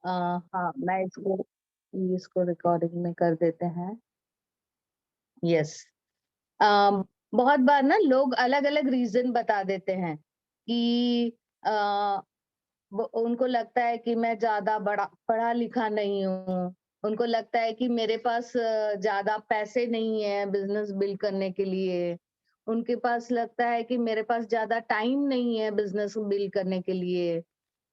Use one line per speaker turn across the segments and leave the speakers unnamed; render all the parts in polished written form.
हाँ, मैं इसको इसको रिकॉर्डिंग में कर देते हैं। यस। बहुत बार ना लोग अलग-अलग रीज़न बता देते हैं कि अ, वो उनको लगता है कि मैं ज़्यादा बड़ा पढ़ा-लिखा नहीं हूँ। उनको लगता है कि मेरे पास ज़्यादा पैसे नहीं है बिज़नेस बिल्ड करने के लिए। उनके पास लगता है कि मेरे पास ज़्यादा टाइम नहीं है बिज़नेस बिल्ड करने के लिए।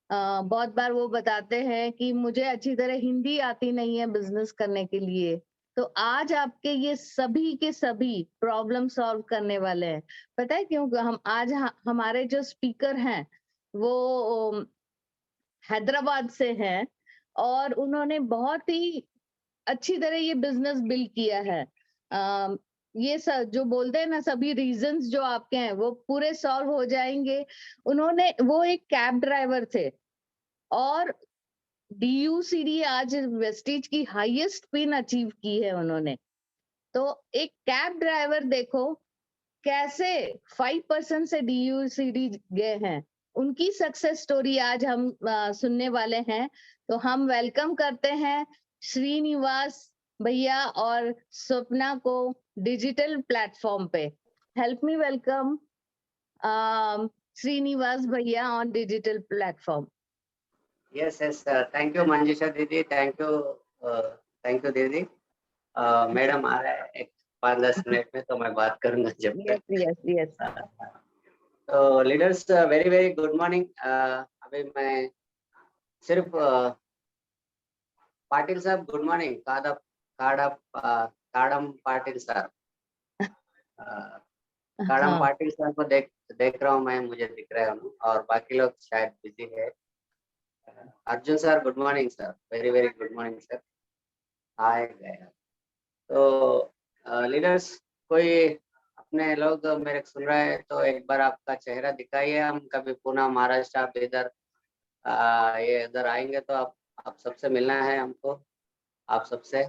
बहुत बार वो बताते हैं कि मुझे अच्छी तरह हिंदी आती नहीं है बिज़नेस करने के लिए। तो आज आपके ये सभी के सभी प्रॉब्लम सॉल्व करने वाले हैं। पता है क्यों? हम आज हमारे जो स्पीकर हैं, वो हैदराबाद से हैं और उन्होंने बहुत ही अच्छी तरह ये बिज़नेस बिल्ड किया है। अ, ये जो बोलते हैं ना सभी रीज़न्स जो आपके हैं, वो पूरे सॉल्व हो जाएँगे। वो एक कैब ड्राइवर थे और डीयूसीडी आज वेस्टीज की हाईएस्ट पिन अचीव की है उन्होंने। तो एक कैब ड्राइवर देखो कैसे 5% से डीयूसीडी गए हैं। उनकी सक्सेस स्टोरी आज हम सुनने वाले हैं। तो हम वेलकम करते हैं श्रीनिवास भैया और स्वप्ना को डिजिटल प्लेटफॉर्म पे। हेल्प मी वेलकम श्रीनिवास भैया on digital platform.
Yes yes, thank you Manjusha दीदी, थैंक यू दीदी। मैडम आ रहा है एक 5-10 मिनट में, तो मैं बात करूंगा जब
यस
तक।
Yes yes.
तो leaders very very good morning. अभी मैं सिर्फ पाटिल साहब गुड मॉर्निंग, काड़म पाटिल साहब, काड़म
हाँ।
पाटिल साहब को देख रहा हूँ मैं, मुझे दिख रहा हूँ और बाकी लोग शायद बिजी है। Arjun sir good morning sir, very very good morning sir. Hi गया। तो लीडर्स कोई अपने लोग मेरे को सुन रहे हैं तो एक बार आपका चेहरा दिखाइए। हम कभी पुणे महाराष्ट्र आप इधर ये इधर आएंगे तो आप सबसे मिलना है हमको, आप सबसे।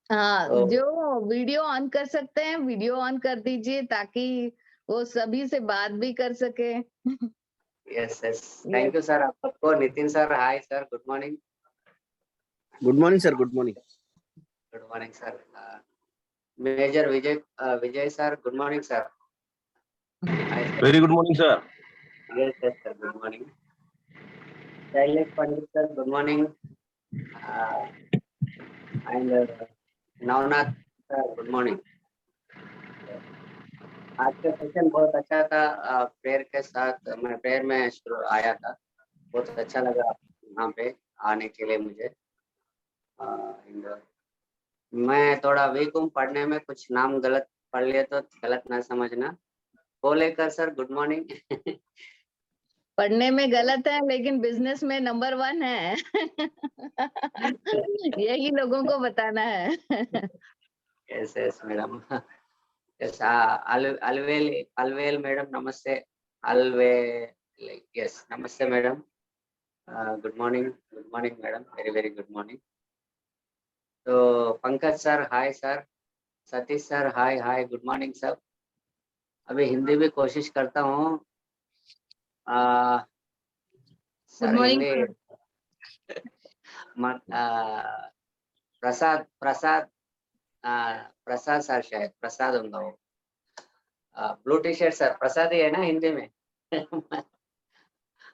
हाँ,
तो
जो वीडियो ऑन कर सकते हैं वीडियो ऑन कर दीजिए ताकि वो सभी से बात भी कर सके।
Yes yes,
yes.
Thank you sir आप सबको। Nitin sir hi sir, good morning.
Good morning sir, good morning.
Good morning sir. Major Vijay sir good morning sir.
Very good morning sir.
Yes yes sir, good morning. Shailesh Pandit sir good morning. And Navnath sir good morning. आज का session बहुत अच्छा था। Prayer के साथ मैं prayer में शुरू आया था, बहुत अच्छा लगा यहाँ पे आने के लिए मुझे। and, मैं थोड़ा वीक हूँ पढ़ने में, कुछ नाम गलत पढ़ लिए तो गलत ना समझना। Kolekar sir good morning.
पढ़ने में गलत है लेकिन बिजनेस में नंबर 1 है। यही लोगों को बताना है।
Yes yes madam. Yes, all well madam नमस्ते। अलवेल, यस नमस्ते madam. Good morning madam, very very good morning. तो Pankaj sir hi sir, Satish sir hi hi, good morning सब। अभी हिंदी भी कोशिश करता हूँ।
Good
sir
morning
Hindi
sir.
Prasad Prasad Prasad sir, शायद प्रसाद होगा वो। Blue T shirt sir Prasad ही है ना हिंदी में।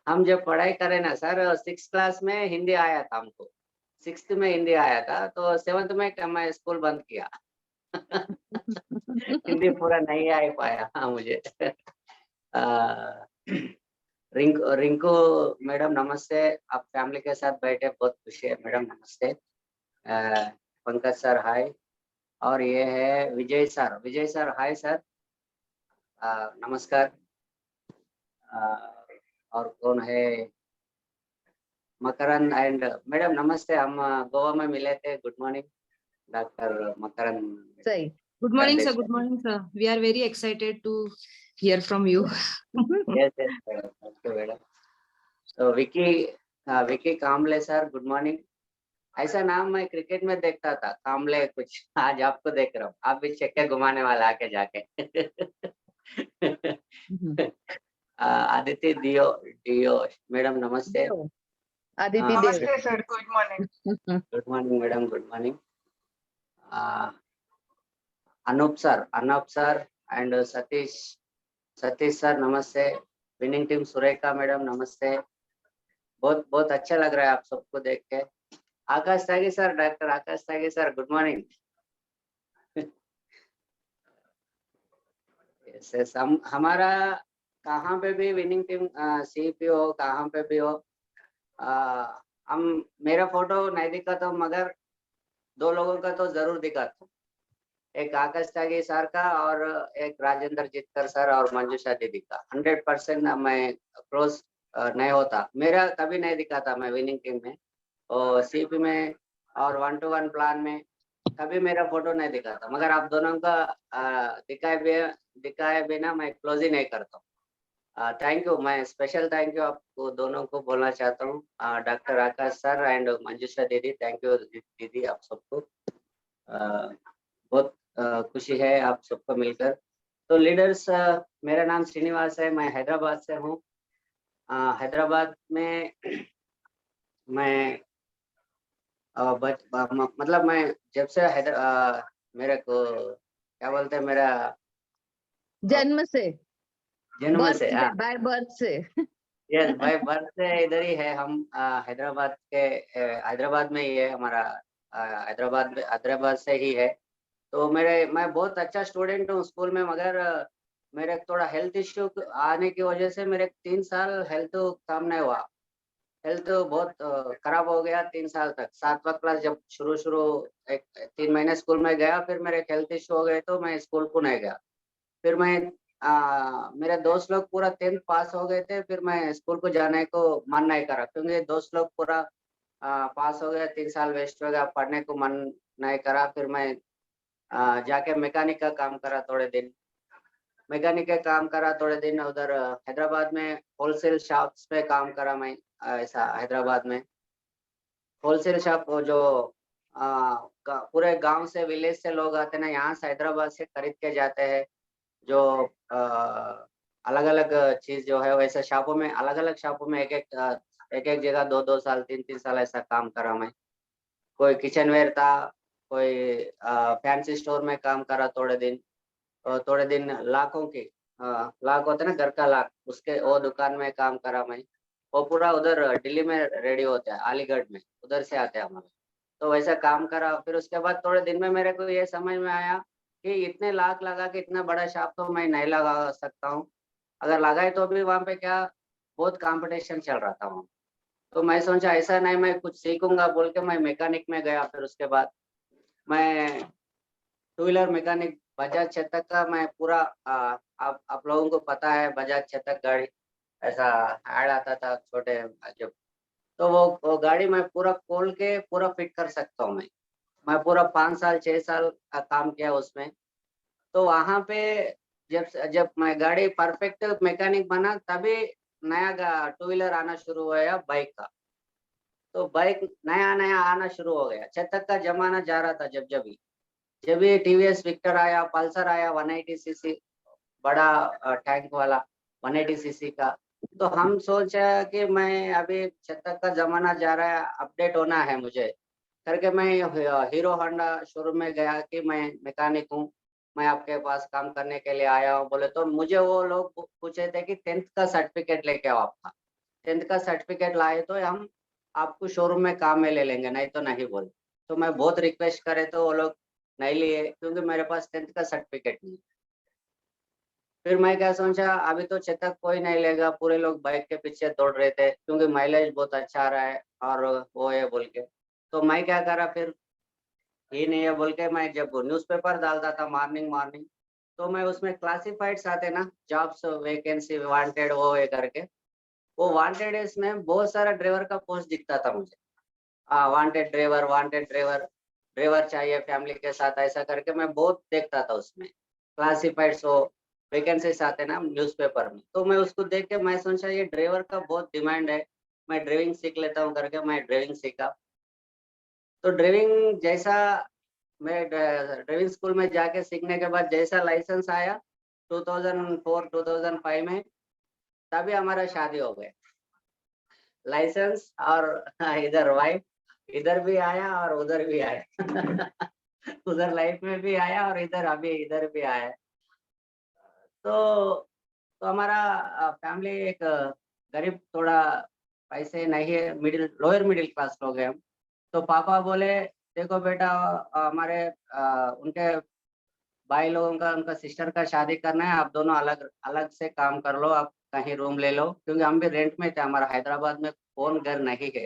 हम जब पढ़ाई करें ना सर, 6th क्लास में हिंदी आया था हमको, 6th में हिंदी आया था, तो 7th में मैं स्कूल बंद किया। हिंदी पूरा नहीं आ पाया। हाँ मुझे। रिंकू मैडम नमस्ते, आप फैमिली के साथ बैठे, बहुत खुशी है मैडम, नमस्ते। पंकज सर हाय। और ये है विजय सर हाय सर, नमस्कार। और कौन है? मकरंद एंड मैडम नमस्ते, हम गोवा में मिले थे, गुड मॉर्निंग डॉक्टर मकरंद।
सही।
Good morning sir, good morning sir. We are very excited to hear from you.
Yes yes madam. तो Vicky Kamle sir good morning. ऐसा नाम मैं क्रिकेट में देखता था, कामले कुछ, आज आपको देख रहा हूँ, आप भी चक्के घुमाने वाला आके जाके। आदित्य डियो डियो मैडम नमस्ते।
Aditi
हाँ,
Dev.
Namaste, sir. Good morning.
Good morning madam, good morning. Anup sir and Satish sir नमस्ते. विनिंग टीम सुरेखा मैडम नमस्ते. बहुत बहुत अच्छा लग रहा है आप सबको देख के. आकाश त्यागी सर, डॉक्टर आकाश त्यागी सर, गुड मॉर्निंग. यस, हम हमारा कहाँ पे भी विनिंग टीम सीपी हो, कहाँ पे भी हो, हम मेरा फोटो नहीं दिखाता हूँ, मगर 2 लोगों का तो जरूर दिखाता हूँ. एक आकाश त्यागी सर का और एक राजेंद्र जितकर सर और मंजूषा दीदी का. 100% मैं क्लोज नहीं होता, मेरा कभी नहीं दिखाता मैं विनिंग टीम में और सीपी में और 1-to-1 प्लान में कभी मेरा फोटो नहीं दिखाता, मगर आप दोनों का दिखाए बिना मैं क्लोज ही नहीं करता हूँ. थैंक यू, मैं स्पेशल थैंक यू आपको दोनों को बोलना चाहता हूँ, डॉक्टर आकाश सर एंड मंजूषा दीदी. थैंक यू दीदी, आप सबको बहुत खुशी है आप सबको मिलकर. तो लीडर्स, मेरा नाम श्रीनिवास है, मैं हैदराबाद से हूँ. हैदराबाद में मैं मतलब मैं जब से मेरे को क्या बोलते हैं, मेरा
जन्म से,
जन्म से,
बाय बर्थ से.
यस, बाय बर्थ से इधर ही है हम. हैदराबाद में ही है हमारा. हैदराबाद से ही है. तो मैं बहुत अच्छा स्टूडेंट हूँ स्कूल में, मगर मेरे थोड़ा हेल्थ इश्यू आने की वजह से मेरे 3 साल हेल्थ काम नहीं हुआ. हेल्थ बहुत खराब हो गया 3 साल तक. 7वां क्लास जब शुरू एक 3 महीने स्कूल में गया, फिर मेरे हेल्थ इश्यू हो गए तो मैं स्कूल को नहीं गया. फिर मैं मेरे दोस्त लोग पूरा 10th पास हो गए थे, फिर मैं स्कूल को जाने को मन नहीं करा, क्योंकि दोस्त लोग पूरा पास हो गया, 3 साल वेस्ट हो गया, पढ़ने को मन नहीं करा. फिर मैं जाके मैकेनिक का काम करा थोड़े दिन. उधर हैदराबाद में होलसेल शॉप्स पे काम करा मैं. ऐसा हैदराबाद में होलसेल शॉप जो पूरे गांव से, विलेज से लोग आते ना यहाँ से, हैदराबाद से खरीद के जाते हैं. जो अलग अलग चीज जो है, वैसे शॉपों में, अलग अलग शॉपों में एक जगह 2-2 साल 3-3 साल ऐसा काम करा मैं. कोई किचनवेयर था, कोई फैंसी स्टोर में काम करा थोड़े दिन. और थोड़े दिन लाखों की लाख होते ना, घर का लाख, उसके वो दुकान में काम करा मैं. वो पूरा उधर दिल्ली में रेडी होता है, अलीगढ़ में, उधर से आते हैं हमारे. तो वैसा काम करा. फिर उसके बाद थोड़े दिन में मेरे को ये समझ में आया कि इतने लाख लगा के इतना बड़ा शॉप तो मैं नहीं लगा सकता हूँ. अगर लगाए तो भी वहाँ पे क्या, बहुत कंपटीशन चल रहा था वहाँ. तो मैं सोचा ऐसा नहीं, मैं कुछ सीखूंगा बोल के मैं मैकेनिक में गया. फिर उसके बाद मैं 2 व्हीलर मैकेनिक, बजाज चेतक का मैं पूरा आप लोगों को पता है बजाज चेतक गाड़ी, ऐसा ऐड आता था छोटे जब. तो वो गाड़ी मैं पूरा खोल के पूरा फिट कर सकता हूँ मैं पूरा 5 साल 6 साल का काम किया उसमें. तो वहाँ पे जब मैं गाड़ी परफेक्ट मैकेनिक बना, तभी नया 2 व्हीलर आना शुरू हुआ बाइक का. तो बाइक नया नया आना शुरू हो गया. चेतक का जमाना जा रहा था. जब ये टीवीएस विक्टर आया, पल्सर आया 180 सीसी बड़ा टैंक वाला 180 सीसी का. तो हम सोचा कि मैं अभी चेतक का जमाना जा रहा है, अपडेट होना है मुझे करके मैं हीरो होंडा शोरूम में गया कि मैं मैकेनिक हूँ, मैं आपके पास काम करने के लिए आया हूँ. बोले तो मुझे वो लोग पूछे थे कि 10th का सर्टिफिकेट लेके आओ आपका. 10th का सर्टिफिकेट लाए तो हम आपको शोरूम में काम में ले लेंगे, नहीं तो नहीं बोले. तो मैं बहुत रिक्वेस्ट करे तो वो लोग नहीं लिए, क्योंकि मेरे पास 10th का सर्टिफिकेट नहीं. फिर मैं क्या सोचा, अभी तो चेतक कोई नहीं लेगा, पूरे लोग बाइक के पीछे दौड़ रहे थे, क्योंकि माइलेज बहुत अच्छा आ रहा है और वो है बोल के. तो मैं क्या करा, फिर ये नहीं है बोल के मैं जब न्यूज़पेपर डालता था मॉर्निंग, तो मैं उसमें क्लासिफाइड्स आते ना, जॉब्स वैकेंसी वांटेड वो ये करके, वो वांटेड इसमें बहुत सारा ड्राइवर का पोस्ट दिखता था मुझे. वांटेड ड्राइवर ड्राइवर चाहिए फैमिली के साथ, ऐसा करके मैं बहुत देखता था उसमें क्लासिफाइड्स वो वैकेंसीज आते ना न्यूज़पेपर में. तो मैं उसको देख के मैं सोचा ये ड्राइवर का बहुत डिमांड है, मैं ड्राइविंग सीख लेता हूँ करके मैं ड्राइविंग सीखा. तो ड्राइविंग जैसा मैं ड्राइविंग स्कूल में जाके सीखने के बाद जैसा लाइसेंस आया 2004-2005 में, तभी हमारा शादी हो गया. लाइसेंस और इधर वाइफ, इधर भी आया और उधर भी आया उधर लाइफ में भी आया और इधर अभी इधर भी आया। तो हमारा फैमिली एक गरीब, थोड़ा पैसे नहीं है, मिडिल लोअर मिडिल क्लास लोग हैं हम। तो पापा बोले देखो बेटा, हमारे उनके भाई लोगों का, उनका सिस्टर का शादी करना है, आप दोनों अलग अलग से काम कर लो, आप कहीं रूम ले लो, क्योंकि हम भी रेंट में थे, हमारा हैदराबाद में कौन घर नहीं है।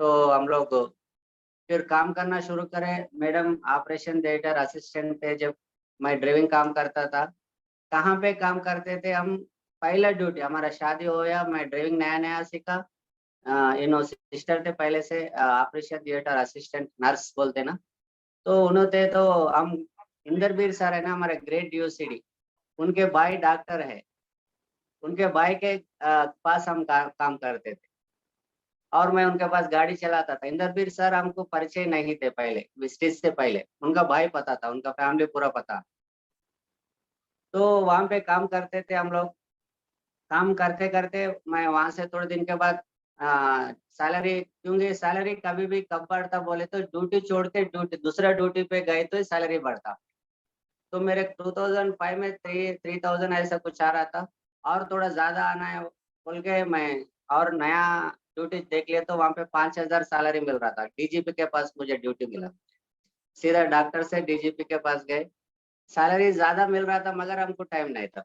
तो हम लोग फिर काम करना शुरू करें। मैडम ऑपरेशन थिएटर असिस्टेंट थे जब मैं ड्राइविंग काम करता था। कहाँ पे काम करते थे हम, पहला ड्यूटी हमारा शादी हो गया, मैं ड्राइविंग नया नया सीखा। इनो सिस्टर थे पहले से ऑपरेशन थिएटर असिस्टेंट, नर्स बोलते ना, तो उन्होंने तो हम इंदरबीर सर है ना हमारे ग्रेट यूसीडी, उनके भाई डॉक्टर है, उनके भाई के पास हम काम करते थे और मैं उनके पास गाड़ी चलाता था। इंदरबीर सर हमको परिचय नहीं थे पहले, विस्टिज से पहले उनका भाई पता था, उनका फैमिली पूरा पता। तो वहां पे काम करते थे हम लोग। काम करते करते मैं वहां से थोड़े दिन के बाद सैलरी, क्योंकि सैलरी कभी भी कब बढ़ता बोले तो ड्यूटी छोड़ के ड्यूटी दूसरा ड्यूटी पे गए तो सैलरी बढ़ता। तो मेरे 2005 में 3000 ऐसा कुछ आ रहा था, और थोड़ा ज्यादा आना है बोल के मैं और नया ड्यूटी देख लिया, तो वहां पे 5000 सैलरी मिल रहा था। डीजीपी के पास मुझे ड्यूटी मिला, सीधा डॉक्टर से डीजीपी के पास गए। सैलरी ज्यादा मिल रहा था मगर हमको टाइम नहीं था,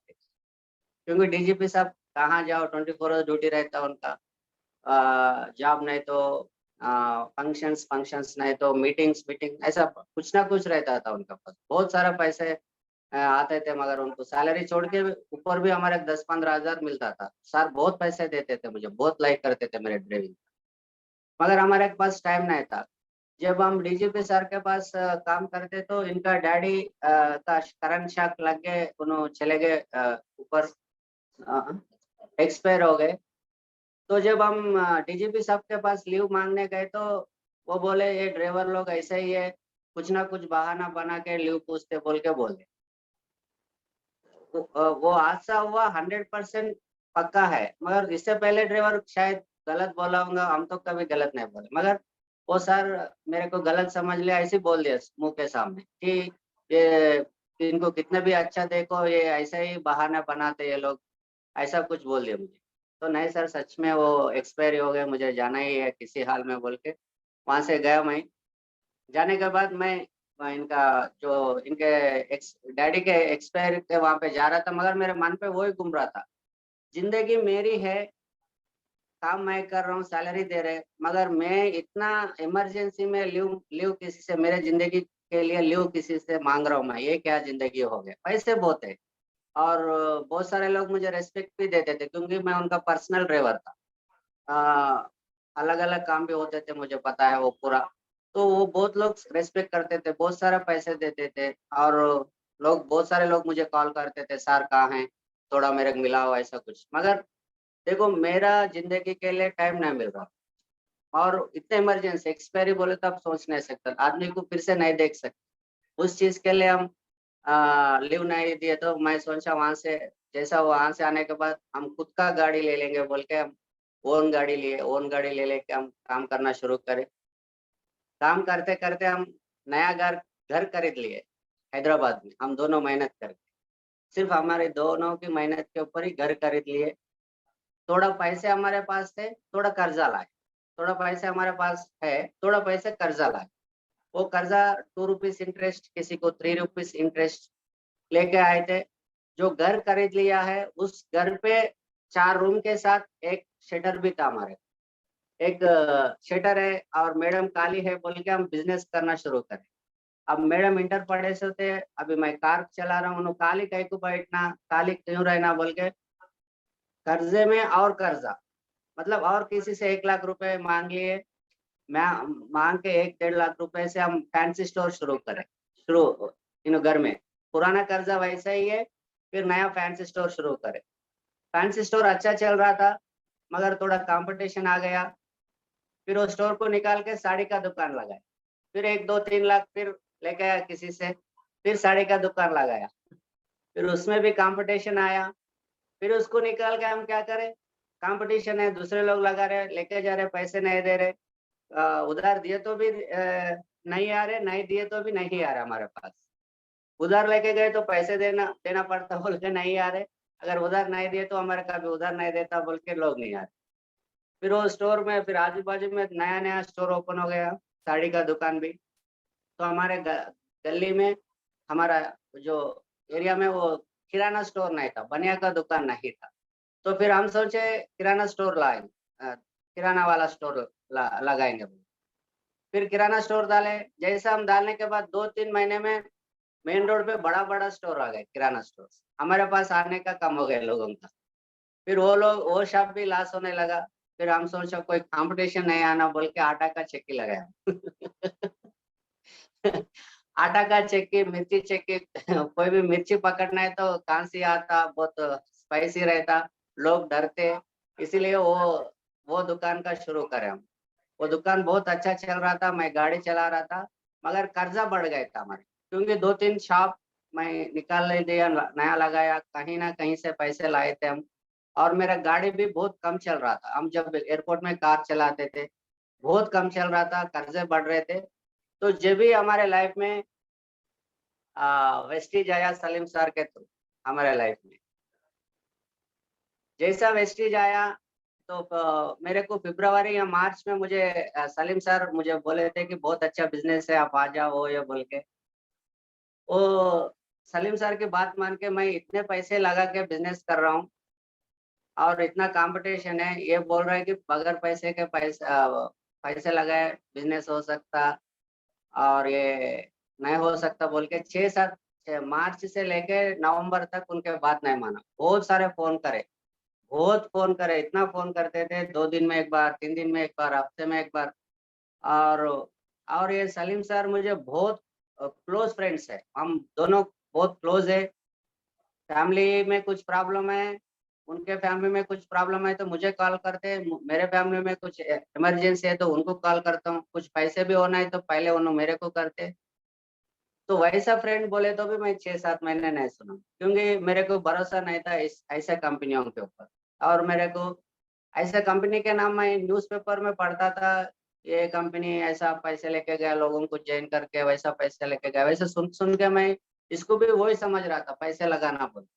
क्योंकि डीजीपी साहब कहाँ जाओ, 24 आवर ड्यूटी रहता उनका। जॉब नहीं तो फंक्शंस, फंक्शंस नहीं तो मीटिंग्स, मीटिंग, ऐसा कुछ ना कुछ रहता था उनका पास। बहुत सारा पैसे आते थे, मगर उनको सैलरी छोड़ के ऊपर भी हमारे 10-15 हजार मिलता था। सर बहुत पैसे देते थे मुझे, बहुत लाइक करते थे मेरे ड्राइविंग, मगर हमारे पास टाइम नहीं था। जब हम डीजीपी सर के पास काम करते तो इनका डैडी का करंट शॉक लग गए, उन्होंने चले गए ऊपर, एक्सपायर हो गए। तो जब हम डीजीपी साहब के पास लीव मांगने गए तो वो बोले ये ड्राइवर लोग ऐसे ही है, कुछ ना कुछ बहाना बना के लीव पूछते बोल के बोले। वो हादसा हुआ 100% पक्का है, मगर इससे पहले ड्राइवर शायद गलत बोला होगा, हम तो कभी गलत नहीं बोले, मगर वो सर मेरे को गलत समझ लिया, ऐसे बोल दिया मुंह के सामने कि ये इनको कितने भी अच्छा देखो, ये ऐसा ही बहाना बनाते ये लोग, ऐसा कुछ बोल दिया मुझे। तो नहीं सर, सच में वो एक्सपायर हो गए, मुझे जाना ही है किसी हाल में बोल के वहां से गया मैं। जाने के बाद मैं इनका जो इनके डैडी के एक्सपायर के वहां पे जा रहा था, मगर मेरे मन पे वही घूम रहा था, जिंदगी मेरी है, काम मैं कर रहा हूँ, सैलरी दे रहे, मगर मैं इतना इमरजेंसी में लीव लीव किसी से, मेरे जिंदगी के लिए लीव किसी से मांग रहा हूँ मैं, ये क्या जिंदगी हो गया। पैसे बहुत है और बहुत सारे लोग मुझे रेस्पेक्ट भी देते थे, क्योंकि मैं उनका पर्सनल ड्राइवर था। अलग अलग काम भी होते थे, मुझे पता है वो पूरा। तो वो बहुत लोग रेस्पेक्ट करते थे, बहुत सारा पैसे देते थे, और लोग, बहुत सारे लोग मुझे कॉल करते थे, सर कहाँ हैं, थोड़ा मेरे को मिलाओ, ऐसा कुछ। मगर देखो मेरा जिंदगी के लिए टाइम नहीं मिल रहा, और इतने इमरजेंसी एक्सपायरी बोले तो आप सोच नहीं सकते, आदमी को फिर से नहीं देख सकते, उस चीज के लिए हम लीव नहीं दिए। तो मैं सोचा वहां से, जैसा वहां से आने के बाद हम खुद का गाड़ी ले लेंगे बोल के हम ओन गाड़ी लिए, ओन गाड़ी ले लेके हम काम करना शुरू करें। काम करते करते हम नया घर घर खरीद लिए हैदराबाद में, हम दोनों मेहनत करके, सिर्फ हमारे दोनों की मेहनत के ऊपर ही घर खरीद लिए। थोड़ा पैसे हमारे पास थे, थोड़ा कर्जा लाए, थोड़ा पैसे हमारे पास है, थोड़ा पैसे कर्जा लाए। वो कर्जा 2 रुपीज इंटरेस्ट, किसी को 3 रुपीज इंटरेस्ट लेके आए थे। जो घर खरीद लिया है उस घर पे 4 रूम के साथ एक शटर भी था हमारे, एक शटर है, और मैडम काली है बोल के हम बिजनेस करना शुरू करें। अब मैडम इंटर पढ़े से थे, अभी मैं कार चला रहा हूँ, काली कहीं को बैठना, काली क्यों रहना बोल के कर्जे में और कर्जा, मतलब और किसी से 1 लाख रुपए मांग लिए। मैं मांग के 1-1.5 लाख रुपए से हम फैंसी स्टोर शुरू करें, शुरू घर में। पुराना कर्जा वैसा ही है, फिर नया फैंसी स्टोर शुरू करें। फैंसी स्टोर अच्छा चल रहा था, मगर थोड़ा कंपटीशन आ गया, फिर वो स्टोर को निकाल के साड़ी का दुकान लगाया, फिर 1-2-3 लाख फिर लेके आया किसी से, फिर साड़ी का दुकान लगाया, फिर उसमें भी कंपटीशन आया, फिर उसको निकाल के हम क्या करें, कंपटीशन है, दूसरे लोग लगा रहे, लेके जा रहे, पैसे नहीं दे रहे, उधार दिए तो भी नहीं आ रहे, नहीं दिए तो भी नहीं आ रहा हमारे पास। उधार लेके गए तो पैसे देना देना पड़ता, बोल के नहीं आ रहे। अगर उधार नहीं दिए तो हमारे कभी उधार नहीं देता, बोल के लोग नहीं आ रहे। फिर वो स्टोर में, फिर आजू बाजू में नया नया स्टोर ओपन हो गया, साड़ी का दुकान भी। तो हमारे गली में, हमारा जो एरिया में, वो किराना स्टोर नहीं था, बनिया का दुकान नहीं था। तो फिर हम सोचे किराना स्टोर लाएंगे, किराना वाला स्टोर लगाएंगे। फिर किराना स्टोर डाले। जैसा हम डालने के बाद 2-3 महीने में मेन रोड पे बड़ा बड़ा स्टोर आ गए, किराना स्टोर। हमारे पास आने का कम हो गया लोगों का। फिर वो शॉप भी लॉस होने लगा। फिर हम सोचा कोई कंपटीशन नहीं आना, बोल के आटा का चक्की लगाया। आटा का चक्की, मिर्ची चक्की। कोई भी मिर्ची पकड़ना है तो कांसी आता, बहुत स्पाइसी रहता, लोग डरते। इसीलिए वो दुकान का शुरू करें हम। वो दुकान बहुत अच्छा चल रहा था, मैं गाड़ी चला रहा था, मगर कर्जा बढ़ गया था हमारे, क्योंकि 2-3 शॉप मैं निकाल ले दिया, नया लगाया, कहीं ना कहीं से पैसे लाए थे हम। और मेरा गाड़ी भी बहुत कम चल रहा था, हम जब एयरपोर्ट में कार चलाते थे, बहुत कम चल रहा था, कर्जे बढ़ रहे थे। तो जब भी हमारे लाइफ में वेस्टीज आया सलीम सर के थ्रू हमारे लाइफ में, जैसा वेस्टीज आया तो मेरे को फरवरी या मार्च में मुझे सलीम सर मुझे बोले थे कि बहुत अच्छा बिजनेस है, आप आ जाओ, ये बोल के। वो सलीम सर की बात मान के मैं इतने पैसे लगा के बिजनेस कर रहा हूँ, और इतना कंपटीशन है, ये बोल रहा है कि बगैर पैसे के पैसे लगाए बिजनेस हो सकता, और ये नहीं हो सकता, बोल के 6-7 मार्च से लेके नवंबर तक उनके बात नहीं माना। बहुत सारे फोन करे, बहुत फोन करे, इतना फोन करते थे, 2 दिन में एक बार, 3 दिन में एक बार, हफ्ते में एक बार। और ये सलीम सर मुझे बहुत क्लोज फ्रेंड्स है, हम दोनों बहुत क्लोज है। फैमिली में कुछ प्रॉब्लम है, उनके फैमिली में कुछ प्रॉब्लम है तो मुझे कॉल करते हैं, मेरे फैमिली में कुछ इमरजेंसी है तो उनको कॉल करता हूँ, कुछ पैसे भी होना है तो पहले उन्होंने मेरे को करते। तो वैसा फ्रेंड बोले तो भी मैं 6-7 महीने नहीं सुना, क्योंकि मेरे को भरोसा नहीं था इस ऐसे कंपनियों के ऊपर। और मेरे को ऐसे कंपनी के नाम मैं न्यूज़पेपर में पढ़ता था, ये कंपनी ऐसा पैसे लेके गया, लोगों को जॉइन करके वैसा पैसे लेके गया, वैसे सुन सुन के मैं इसको भी वही समझ रहा था, पैसे लगाना बोल।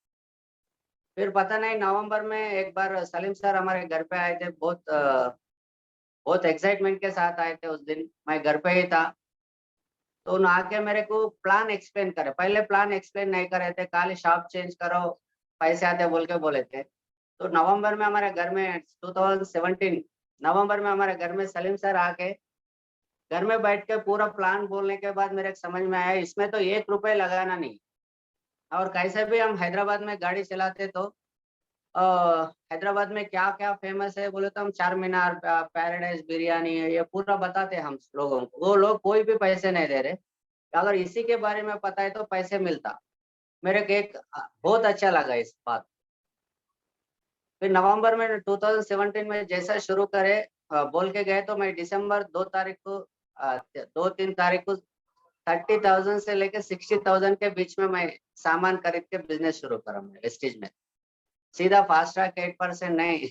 फिर पता नहीं नवंबर में एक बार सलीम सर हमारे घर पे आए थे, बहुत एक्साइटमेंट के साथ आए थे। उस दिन मैं घर पे ही था, तो उन्होंने आके मेरे को प्लान एक्सप्लेन करे। पहले प्लान एक्सप्लेन नहीं करे थे, खाली शॉप चेंज करो, पैसे आते बोल के बोले थे। तो नवंबर में हमारे घर में 2017 नवंबर में हमारे घर में सलीम सर आके घर में बैठ के पूरा प्लान बोलने के बाद मेरे को समझ में आया, इसमें तो 1 रुपए लगाना नहीं। और कैसे भी हम हैदराबाद में गाड़ी चलाते तो हैदराबाद में क्या क्या फेमस है बोले तो हम चार मीनार, पैराडाइज बिरयानी है, ये पूरा बताते हम लोगों को। वो लोग कोई भी पैसे नहीं दे रहे, अगर इसी के बारे में पता है तो पैसे मिलता। मेरे को एक बहुत अच्छा लगा इस बात। फिर नवंबर में 2017 में जैसा शुरू करे बोल के गए, तो मैं दिसंबर 2-3 तारीख को 30,000 से लेकर 60,000 के बीच में मैं सामान खरीद के बिजनेस शुरू करा, मैं वेस्टेज में। सीधा फास्ट ट्रैक 8% नहीं,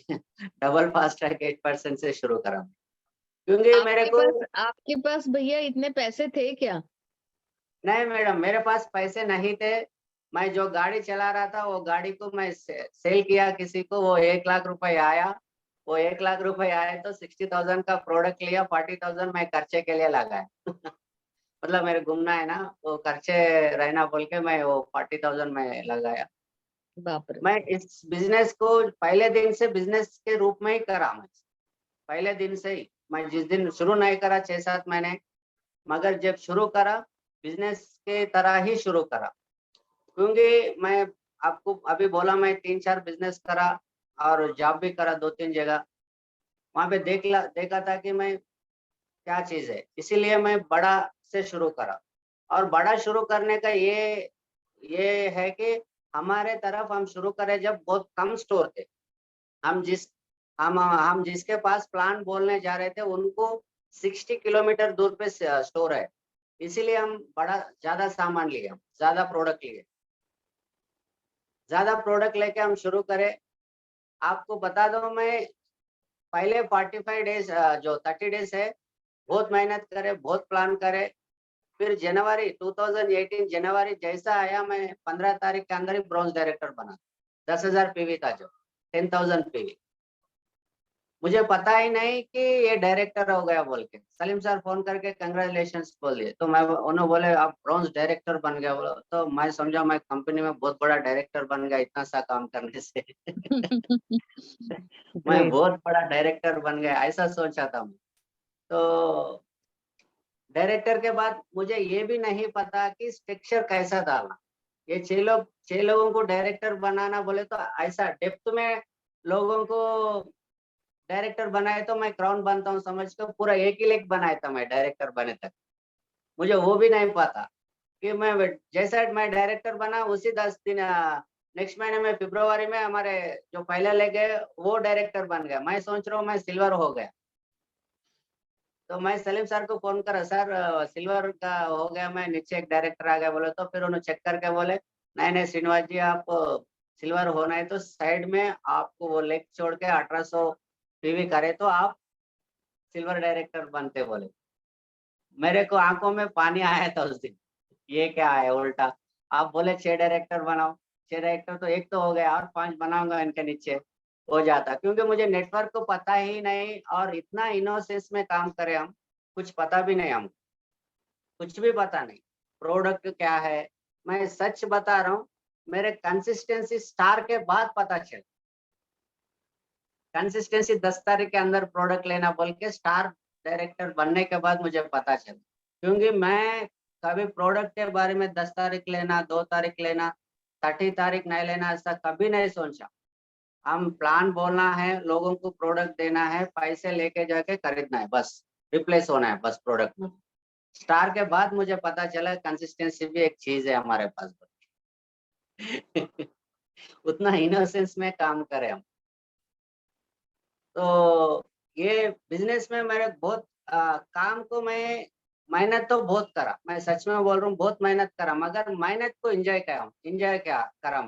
डबल फास्ट ट्रैक 8% से शुरू करा, क्योंकि मेरे को
आपके पास भैया इतने पैसे थे क्या?
नहीं मैडम, मेरे पास पैसे नहीं थे। मैं जो गाड़ी चला रहा था वो गाड़ी को मैं सेल किया किसी को, वो 1 लाख रुपए आया। वो 1 लाख रुपए आए तो 60,000 का प्रोडक्ट लिया, 40,000 मैं खर्चे के लिए लगाया। मतलब मेरे घूमना है ना, वो खर्चे रहना बोल के मैं वो 40,000 में लगाया।
बाप रे।
मैं इस बिजनेस को पहले दिन से बिजनेस के रूप में ही करा। मैं पहले दिन से ही, मैं जिस दिन शुरू नहीं करा 6-7 महीने, मगर जब शुरू करा बिजनेस के तरह ही शुरू करा। क्योंकि मैं आपको अभी बोला, मैं 3-4 बिजनेस करा और जॉब भी करा 2-3 जगह। वहां पे देखा था कि मैं क्या चीज है, इसीलिए मैं बड़ा से शुरू करा। और बड़ा शुरू करने का ये है कि हमारे तरफ हम शुरू करें जब बहुत कम स्टोर थे। हम जिसके पास प्लान बोलने जा रहे थे उनको 60 किलोमीटर दूर पे स्टोर है, इसीलिए हम ज्यादा सामान लिए, ज्यादा प्रोडक्ट लेके हम शुरू करें। आपको बता दो, मैं पहले 45 डेज जो 30 डेज है बहुत मेहनत करे, बहुत प्लान करे। फिर जनवरी 2018 जनवरी जैसा आया, मैं 15 तारीख के अंदर ही ब्रॉन्ज डायरेक्टर बना। 10,000 पीवी था, जो 10,000 पीवी। मुझे पता ही नहीं कि ये डायरेक्टर हो गया बोल के। सलीम सर फोन करके कंग्रेचुलेशंस बोल दिए, तो मैं उन्होंने बोले आप ब्रॉन्ज डायरेक्टर बन गया बोलो। तो मैं समझा मैं कंपनी में बहुत बड़ा डायरेक्टर बन गया इतना सा काम करने से। मैं
Great.
बहुत बड़ा डायरेक्टर बन गया, ऐसा सोचा था मैं। तो डायरेक्टर के बाद मुझे ये भी नहीं पता कि स्ट्रक्चर कैसा डालना। ये 6 लोगों को डायरेक्टर बनाना बोले तो ऐसा डेप्थ में लोगों को डायरेक्टर बनाए, तो मैं क्राउन बनता हूँ समझ कर पूरा एक ही लेग बनाया था मैं डायरेक्टर बने तक। मुझे वो भी नहीं पता कि मैं जैसा मैं डायरेक्टर बना उसी 10 दिन नेक्स्ट महीने में फरवरी में हमारे जो पहला लेग है वो डायरेक्टर बन गया। मैं सोच रहा हूँ मैं सिल्वर हो गया। तो मैं सलीम सर को फोन करा, सर सिल्वर का हो गया, मैं नीचे एक डायरेक्टर आ गया बोले। तो फिर उन्होंने चेक करके बोले नहीं नहीं श्रीनिवास जी, आप सिल्वर होना है तो साइड में आपको वो लेग छोड़ के 1800 पीवी करे तो आप सिल्वर डायरेक्टर बनते बोले। मेरे को आंखों में पानी आया था उस दिन, ये क्या है उल्टा। आप बोले 6 डायरेक्टर बनाओ, 6 डायरेक्टर तो एक तो हो गया, और 5 बनाऊंगा इनके नीचे हो जाता। क्योंकि मुझे नेटवर्क को पता ही नहीं, और इतना इनोसेंस में काम करे हम, कुछ पता भी नहीं, हम कुछ भी पता नहीं प्रोडक्ट क्या है। मैं सच बता रहा हूँ, मेरे कंसिस्टेंसी स्टार के बाद पता चला। कंसिस्टेंसी 10 तारीख के अंदर प्रोडक्ट लेना बोल के स्टार डायरेक्टर बनने के बाद मुझे पता चला। क्योंकि मैं कभी प्रोडक्ट के बारे में 10 तारीख लेना, 2 तारीख लेना, 30 तारीख नहीं लेना, ऐसा कभी नहीं सोचा। हम प्लान बोलना है, लोगों को प्रोडक्ट देना है, पैसे लेके जाके खरीदना है, बस रिप्लेस होना है बस प्रोडक्ट में। स्टार के बाद मुझे पता चला कंसिस्टेंसी भी एक चीज है हमारे पास। उतना इनोसेंस में काम करें हम। तो ये बिजनेस में मेरे बहुत काम को मैं मेहनत तो बहुत करा, मैं सच में बोल रहा हूँ बहुत मेहनत करा, मगर मेहनत को एंजॉय करा, एंजॉय क्या करा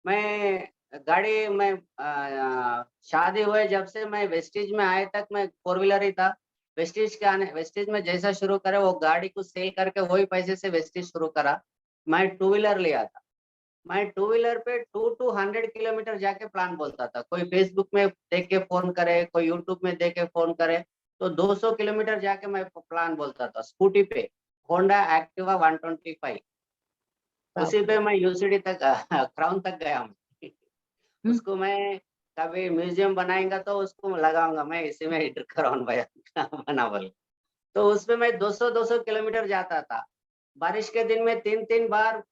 मैं गाड़ी में शादी हुए जब से मैं वेस्टेज में आए तक मैं 4 व्हीलर ही था। वेस्टेज के आने, वेस्टेज में जैसा शुरू करे वो गाड़ी को सेल करके वही पैसे से वेस्टेज शुरू करा। मैं 2 व्हीलर लिया था। मैं 2 व्हीलर पे 200 किलोमीटर जाके प्लान बोलता था। कोई फेसबुक में देख के फोन करे, कोई यूट्यूब में देख के फोन करे, तो 200 किलोमीटर जाके मैं प्लान बोलता था स्कूटी पे, होंडा एक्टिवा 125। उसी पे मैं यूसीडी तक क्राउन तक गया हूँ। उसको मैं कभी म्यूजियम बनाएगा तो उसको लगाऊंगा मैं इसी में हिट क्राउन बना बोल। तो उसपे मैं 200 किलोमीटर जाता था। बारिश के दिन में 3 बार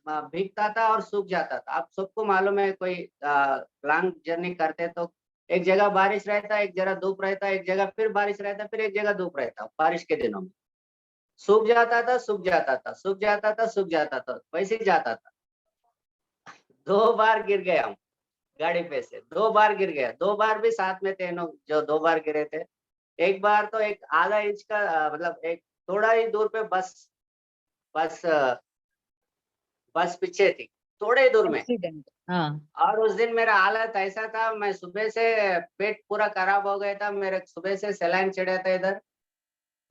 भीगता था और सूख जाता था। आप सबको मालूम है, कोई लॉन्ग जर्नी करते तो एक जगह बारिश रहता, एक जगह धूप रहता, एक जगह फिर बारिश रहता, फिर एक जगह धूप रहता। बारिश के दिनों में सूख जाता था, सूख जाता था, सूख जाता था, सूख जाता था, वैसे ही जाता था। 2 बार गिर गया हूँ गाड़ी पे से, 2 बार गिर गया। 2 बार भी साथ में थे लोग जो 2 बार गिरे थे। एक बार तो एक आधा इंच का मतलब एक थोड़ा ही दूर पे बस बस पीछे थी, थोड़े ही दूर में।
एक्सीडेंट। हाँ।
और उस दिन मेरा हालत ऐसा था, मैं सुबह से पेट पूरा खराब हो गया था, मेरे सुबह से सलाइन चढ़ा था इधर।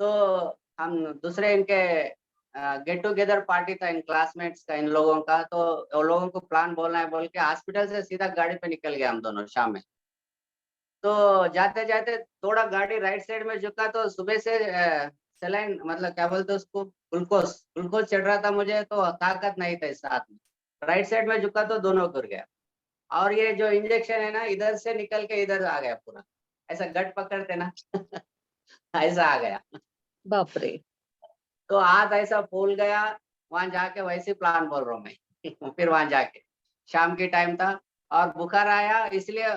तो हम दूसरे इनके गेट टुगेदर पार्टी था इन क्लासमेट्स का, इन लोगों का। तो वो लोगों को प्लान बोलना है बोल के हॉस्पिटल से सीधा गाड़ी पे निकल गया हम दोनों शाम में। तो जाते जाते थोड़ा गाड़ी राइट साइड में झुका तो सुबह से सलाइन मतलब क्या बोलते उसको, ग्लूकोज ग्लूकोज चढ़ रहा था मुझे, तो ताकत नहीं था इस साथ में। राइट साइड में झुका तो दोनों गिर गया। और ये जो इंजेक्शन है ना, इधर से निकल के इधर आ गया पूरा, ऐसा गट पकड़ते ना ऐसा आ गया।
बाप रे।
तो हाथ ऐसा फूल गया। वहां जाके वैसे प्लान बोल रहा हूँ मैं फिर वहां जाके शाम की टाइम था और बुखार आया, इसलिए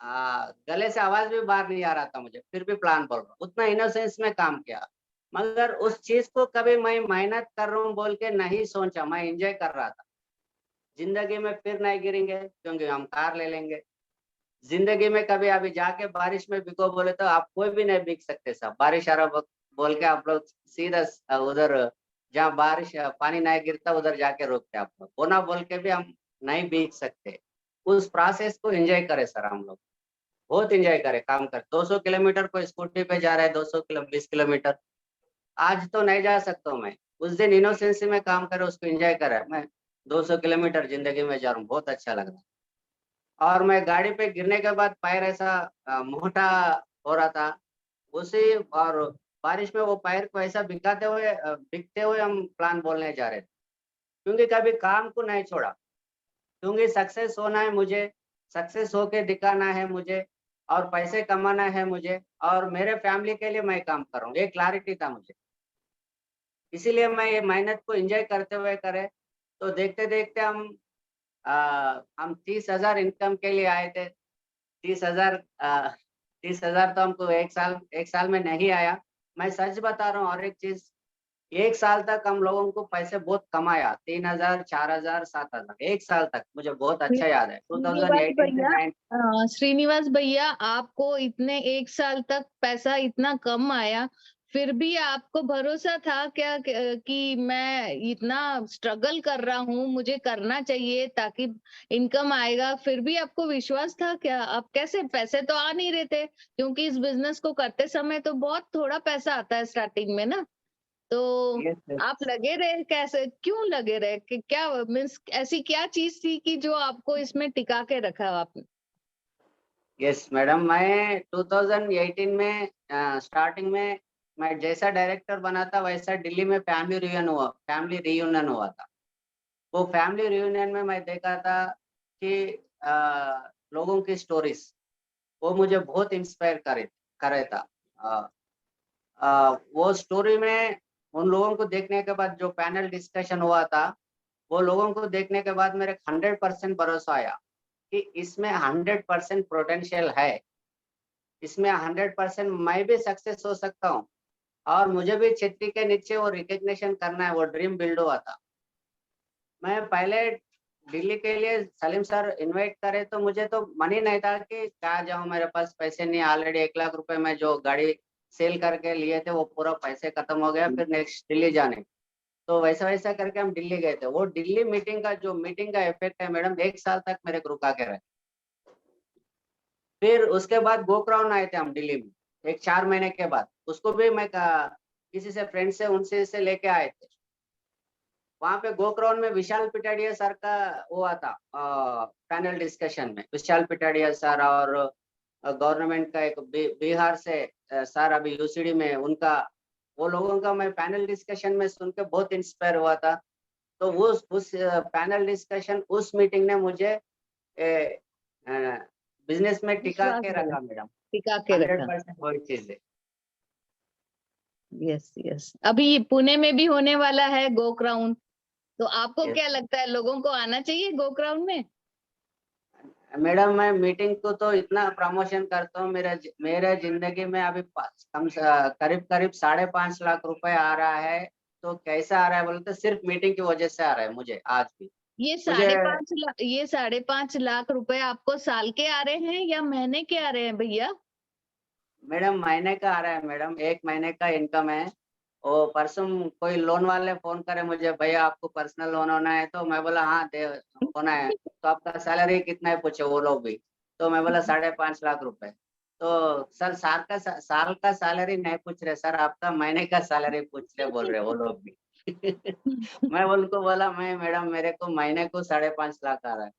गले से आवाज भी बाहर नहीं आ रहा था मुझे, फिर भी प्लान बोल रहा हूँ। उतना इनोसेंस में काम किया, मगर उस चीज को कभी मैं मेहनत कर रहा हूँ बोल के नहीं सोचा, मैं एंजॉय कर रहा था। जिंदगी में फिर नहीं गिरेंगे क्योंकि हम कार ले लेंगे। जिंदगी में कभी अभी जाके बारिश में भीगो बोले तो आप कोई भी नहीं भीग सकते साहब। बारिश आ रहा बोल के आप लोग सीधा उधर जहाँ बारिश पानी नहीं गिरता उधर जाके रोकते आप लोग, होना बोल के भी हम नहीं भीग सकते। उस प्रोसेस को एंजॉय करें सर। हम लोग बहुत एंजॉय करें काम कर। 200 किलोमीटर को स्कूटी पे जा रहा है, 20 किलोमीटर। आज तो नहीं जा सकता हूँ मैं। उस दिन इनोसेंसी में काम करे, उसको एंजॉय करा। मैं 200 किलोमीटर जिंदगी में जा रहा हूँ, बहुत अच्छा लग रहा है। और मैं गाड़ी पे गिरने के बाद पैर ऐसा मोटा हो रहा था उसी, और बारिश में वो पैर को ऐसा बिकते हुए हम प्लान बोलने जा रहे थे। क्योंकि कभी काम को नहीं छोड़ा, क्योंकि सक्सेस होना है मुझे, सक्सेस होके दिखाना है मुझे, और पैसे कमाना है मुझे, और मेरे फैमिली के लिए मैं काम कर रहा हूँ, ये क्लैरिटी था मुझे। इसीलिए मैं ये मेहनत को एंजॉय करते हुए करे। तो देखते देखते हम 30,000 इनकम के लिए आए थे। 30,000 तो हमको एक साल में नहीं आया। मैं सच बता रहा हूँ। और एक चीज, एक साल तक हम लोगों को पैसे बहुत कमाया, 3,000, 4,000, 7,000, एक साल तक। मुझे बहुत अच्छा याद है,
श्रीनिवास
2018 से
भैया,
9।
श्रीनिवास भैया, आपको इतने एक साल तक पैसा इतना कम आया, फिर भी आपको भरोसा था क्या कि मैं इतना स्ट्रगल कर रहा हूँ, मुझे करना चाहिए ताकि इनकम आएगा? फिर भी आपको विश्वास था क्या? आप कैसे, पैसे तो आ नहीं रहे थे, क्योंकि इस बिजनेस को करते समय तो बहुत थोड़ा पैसा आता है स्टार्टिंग में ना, तो
यस
आप लगे रहे? कैसे, क्यों लगे रहे? कि क्या मीन्स ऐसी क्या चीज थी कि जो आपको इसमें टिका के रखा आपने?
यस मैडम, मैं 2018 में स्टार्टिंग में मैं जैसा डायरेक्टर बना था, वैसा दिल्ली में फैमिली रियूनियन हुआ था। वो फैमिली रियूनियन में मैं देखा था कि लोगों की स्टोरीज, वो मुझे बहुत इंस्पायर करे था। वो स्टोरी में उन लोगों को देखने के बाद जो पैनल डिस्कशन हुआ था, वो लोगों को देखने के बाद मेरे 100% भरोसा आया कि इसमें 100% पोटेंशियल है, इसमें 100% मैं भी सक्सेस हो सकता हूँ, और मुझे भी छतरी के नीचे वो रिकग्निशन करना है। वो ड्रीम बिल्ड हुआ था। मैं पहले दिल्ली के लिए सलीम सर इनवाइट करे, तो मुझे तो मन ही नहीं था कि क्या जाऊँ, मेरे पास पैसे नहीं। ऑलरेडी 1 लाख रुपए में जो गाड़ी सेल करके लिए थे, वो पूरा पैसे खत्म हो गया। फिर नेक्स्ट दिल्ली जाने, तो वैसा वैसा करके हम दिल्ली गए थे। वो दिल्ली मीटिंग का इफेक्ट है मैडम, 1 साल तक मेरे को रुका के रहे। फिर उसके बाद गोक्राउन आए थे हम दिल्ली में, एक 4 महीने के बाद। उसको भी मैं किसी से फ्रेंड से उनसे लेके आए थे। वहां पे गोक्राउन में विशाल पिटाडिया सर का हुआ था पैनल डिस्कशन में। विशाल पिटाडिया सर और गवर्नमेंट का एक बिहार से सर, अभी यूसीडी में उनका, वो लोगों का मैं पैनल डिस्कशन में सुन के बहुत इंस्पायर हुआ था। तो उस पैनल डिस्कशन, उस मीटिंग ने मुझे बिजनेस में टिका
विश्वास
के
दिला,
रखा मैडम।
टिका के रखा।
100% वही चीज है।
यस यस, अभी पुणे में भी होने वाला है गोक्राउन, तो आपको
Yes.
क्या लगता है, लोगों को आना चाहिए गोक्राउन में?
मैडम, मैं मीटिंग को तो इतना प्रमोशन करता हूँ। मेरे जिंदगी में अभी करीब करीब 5.5 लाख रुपए आ रहा है। तो कैसा आ रहा है बोलते, सिर्फ मीटिंग की वजह से आ रहा है मुझे आज भी।
ये
मुझे
5.5 लाख, ये 5.5 लाख रुपए आपको साल के आ रहे हैं या महीने के आ रहे हैं भैया?
मैडम महीने का आ रहा है मैडम, 1 महीने का इनकम है। वो परसों कोई लोन वाले फोन करे मुझे, भैया आपको पर्सनल लोन होना है। तो मैं बोला हाँ दे होना है। तो आपका सैलरी कितना है पूछे वो लोग भी। तो मैं बोला 5.5 लाख रुपए। तो सर साल का सैलरी नहीं पूछ रहे सर, आपका महीने का सैलरी पूछ रहे बोल रहे वो लोग भी। मैं उनको बोला, मैं मैडम मेरे को महीने को 5.5 लाख आ रहा है।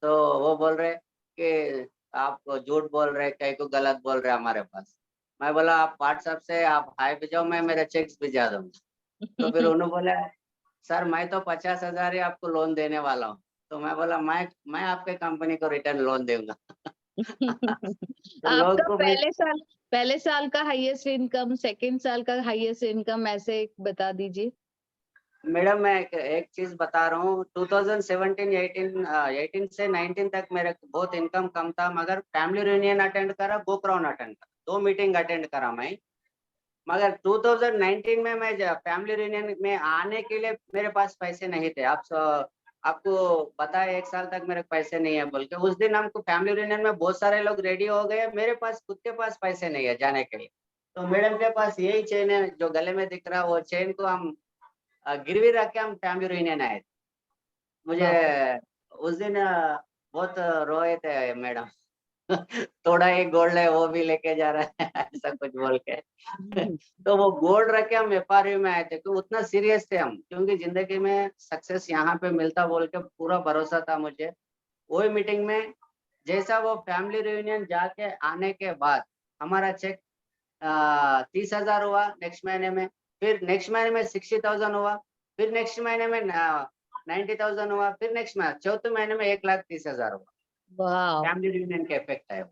तो वो बोल रहे कि आप झूठ बोल रहे, कहीं को गलत बोल रहे हमारे पास। मैं बोला आप व्हाट्सएप से आप हाई भेजो, मैं मेरे चेक्स भिजा दूंगा। तो फिर उन्होंने बोला सर मैं तो 50,000 ही आपको लोन देने वाला हूँ। तो मैं बोला मैं आपके कंपनी को रिटर्न लोन दूंगा। तो लोग
आपका
को भी
पहले साल का हाईएस्ट इनकम, सेकंड साल का हाईएस्ट इनकम, ऐसे बता दीजिए।
मैडम, मैं एक चीज बता रहा हूँ। 2017 18 से 19 तक मेरे बहुत इनकम कम था, मगर फैमिली रियूनियन अटेंड करा, गोक्राउन अटेंड करा, 2 मीटिंग अटेंड करा मैं। मगर 2019 में मैं फैमिली रियूनियन में आने के लिए मेरे पास पैसे नहीं थे। आपको पता है 1 साल तक मेरे पैसे नहीं है बोल के। उस दिन हमको फैमिली रियूनियन में बहुत सारे लोग रेडी हो गए, मेरे पास खुद के पास पैसे नहीं है जाने के लिए। तो मैडम के पास यही चेन है जो गले में दिख रहा है, वो चेन को हम गिरवी रख के हम फैमिली रियूनियन आए थे। मुझे
बाप रे।
उस दिन बहुत रोए थे मैडम। थोड़ा एक गोल्ड है वो भी लेके जा रहा है ऐसा कुछ बोल के। तो वो गोल्ड रख के हम FRU में आए थे, तो उतना सीरियस थे हम, क्योंकि जिंदगी में सक्सेस यहाँ पे मिलता बोल के पूरा भरोसा था मुझे। वही मीटिंग में जैसा वो फैमिली रियूनियन जाके आने के बाद हमारा चेक 30,000 हुआ नेक्स्ट महीने में, फिर नेक्स्ट महीने में 60,000 हुआ, फिर नेक्स्ट महीने में 90,000 हुआ, फिर नेक्स्ट महीने चौथे महीने में 1,30,000 हुआ।
वाह,
फैमिली रियूनियन के इफेक्ट है वो।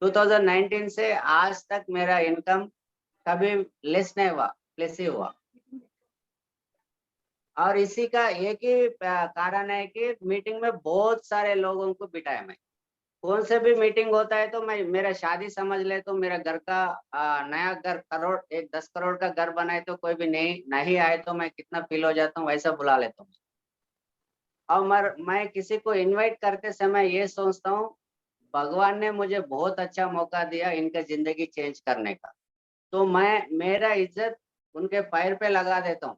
2019 से आज तक मेरा इनकम कभी लेस नहीं हुआ, प्लस ही हुआ। और इसी का एक ही कारण है कि मीटिंग में बहुत सारे लोगों को बिठाया मैं। कौन से भी मीटिंग होता है तो मैं, मेरा शादी समझ ले तो मेरा घर का नया घर करोड़, एक 10 करोड़ का घर बनाए तो कोई भी नहीं आए तो मैं कितना फील हो जाता हूँ, वैसा बुला लेता हूँ। और मैं किसी को इनवाइट करते समय ये सोचता हूँ, भगवान ने मुझे बहुत अच्छा मौका दिया इनका जिंदगी चेंज करने का, तो मैं मेरा इज्जत उनके पैर पे लगा देता हूँ।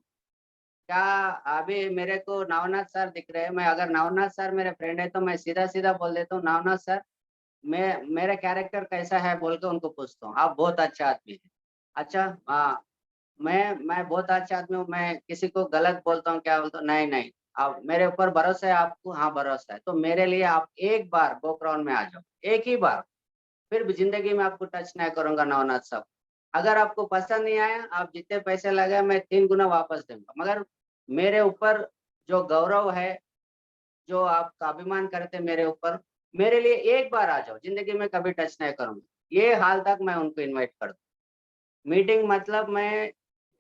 क्या अभी मेरे को नवनाथ सर दिख रहे हैं, मैं अगर नवनाथ सर मेरे फ्रेंड है तो मैं सीधा सीधा बोल देता हूँ, नवनाथ सर मेरा कैरेक्टर कैसा है बोल के उनको पूछता हूँ, आप बहुत अच्छा आदमी है। अच्छा, हाँ, मैं बहुत अच्छा आदमी हूँ, मैं किसी को गलत बोलता हूँ क्या बोलता हूँ, नहीं नहीं, आप मेरे ऊपर भरोसा है आपको, हाँ भरोसा है, तो मेरे लिए आप एक बार गोक्राउंड में आ जाओ, एक ही बार, फिर भी जिंदगी में आपको टच नहीं करूंगा नवनाथ साहब। अगर आपको पसंद नहीं आया, आप जितने पैसे लगे मैं 3 गुना वापस दूंगा, मगर मेरे ऊपर जो गौरव है, जो आपका अभिमान करते मेरे ऊपर, मेरे लिए एक बार आ जाओ, जिंदगी में कभी टच नहीं करूंगा। ये हाल तक मैं उनको इनवाइट कर दूं। मीटिंग मतलब मैं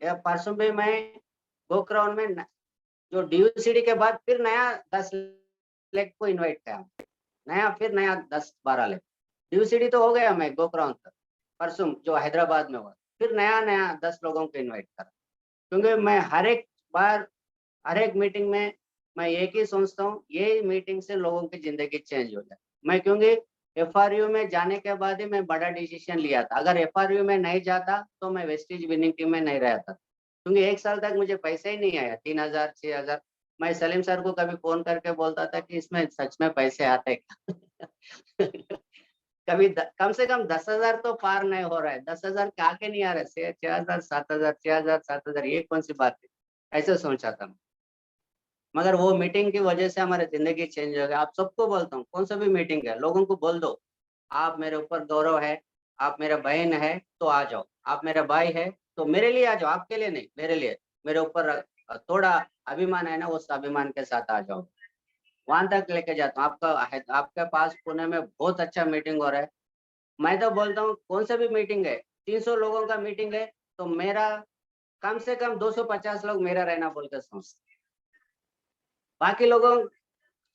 परसों भी मैं गोक्राउंड में जो DUCD के बाद फिर नया 10 लेग को इनवाइट किया, नया फिर नया 10-12 लेग। DUCD तो हो गया मैं गोक्राउंड तक, परसों जो हैदराबाद में हुआ, फिर नया नया 10 लोगों को इनवाइट कर, क्योंकि मैं हर एक बार हर एक मीटिंग में मैं एक ही सोचता हूँ, ये मीटिंग से लोगों की जिंदगी चेंज हो जाए। मैं क्योंकि FRU में जाने के बाद ही मैं बड़ा डिसीजन लिया था, अगर FRU में नहीं जाता तो मैं वेस्टेज विनिंग टीम में नहीं रहता, क्योंकि 1 साल तक मुझे पैसा ही नहीं आया, 3,000 6,000। मैं सलीम सर को कभी फोन करके बोलता था कि इसमें सच में पैसे आते क्या? कभी कम से कम 10,000 तो पार नहीं हो रहा है, 10,000 क्या के नहीं आ रहे, 6,000 7,000 6,000 7,000, ये कौन सी बात है, ऐसे सोचा था मैं। मगर वो मीटिंग की वजह से हमारी जिंदगी चेंज हो गई। आप सबको बोलता हूँ, कौन सा भी मीटिंग है, लोगों को बोल दो, आप मेरे ऊपर गौरव है, आप मेरा बहन है तो आ जाओ, आप मेरा भाई है तो मेरे लिए आ जाओ, आपके लिए नहीं, मेरे लिए, मेरे ऊपर थोड़ा अभिमान है ना, उस अभिमान के साथ आ जाओ, वहां तक लेके जाता हूँ। आपके पास पुणे में बहुत अच्छा मीटिंग हो रहा है, मैं तो बोलता हूँ कौन सा भी मीटिंग है, 300 लोगों का मीटिंग है तो मेरा कम से कम 250 लोग मेरा रहना बोल के सोचते, बाकी लोगों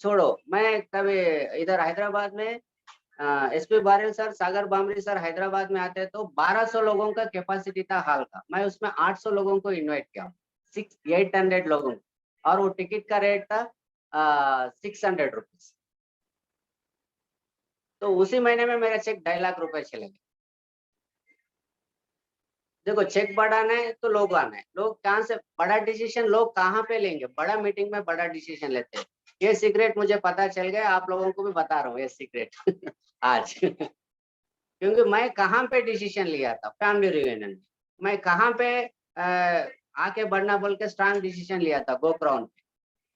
छोड़ो। मैं कभी इधर हैदराबाद में SP बारेल सर, सागर बामरी सर हैदराबाद में आते तो 1,200 लोगों का कैपेसिटी था हॉल का, मैं उसमें 800 लोगों को इनवाइट किया, 800 लोगों को, और वो टिकट का रेट था 600 रुपीज। तो उसी महीने में मेरा चेक 2.5 लाख रुपए चले गए। देखो, चेक बढ़ाना है तो लोग आना है, लोग कहाँ से बड़ा डिसीजन लोग कहाँ पे लेंगे, बड़ा मीटिंग में बड़ा डिसीजन लेते हैं। ये सीक्रेट मुझे पता चल गया, आप लोगों को भी बता रहा हूँ ये सीक्रेट आज। क्योंकि मैं कहाँ पे डिसीजन लिया था फैमिली रियूनियन में, मैं कहाँ पे आके बढ़ना बोल के स्ट्रांग डिसीजन लिया था गोक्राउंड पे,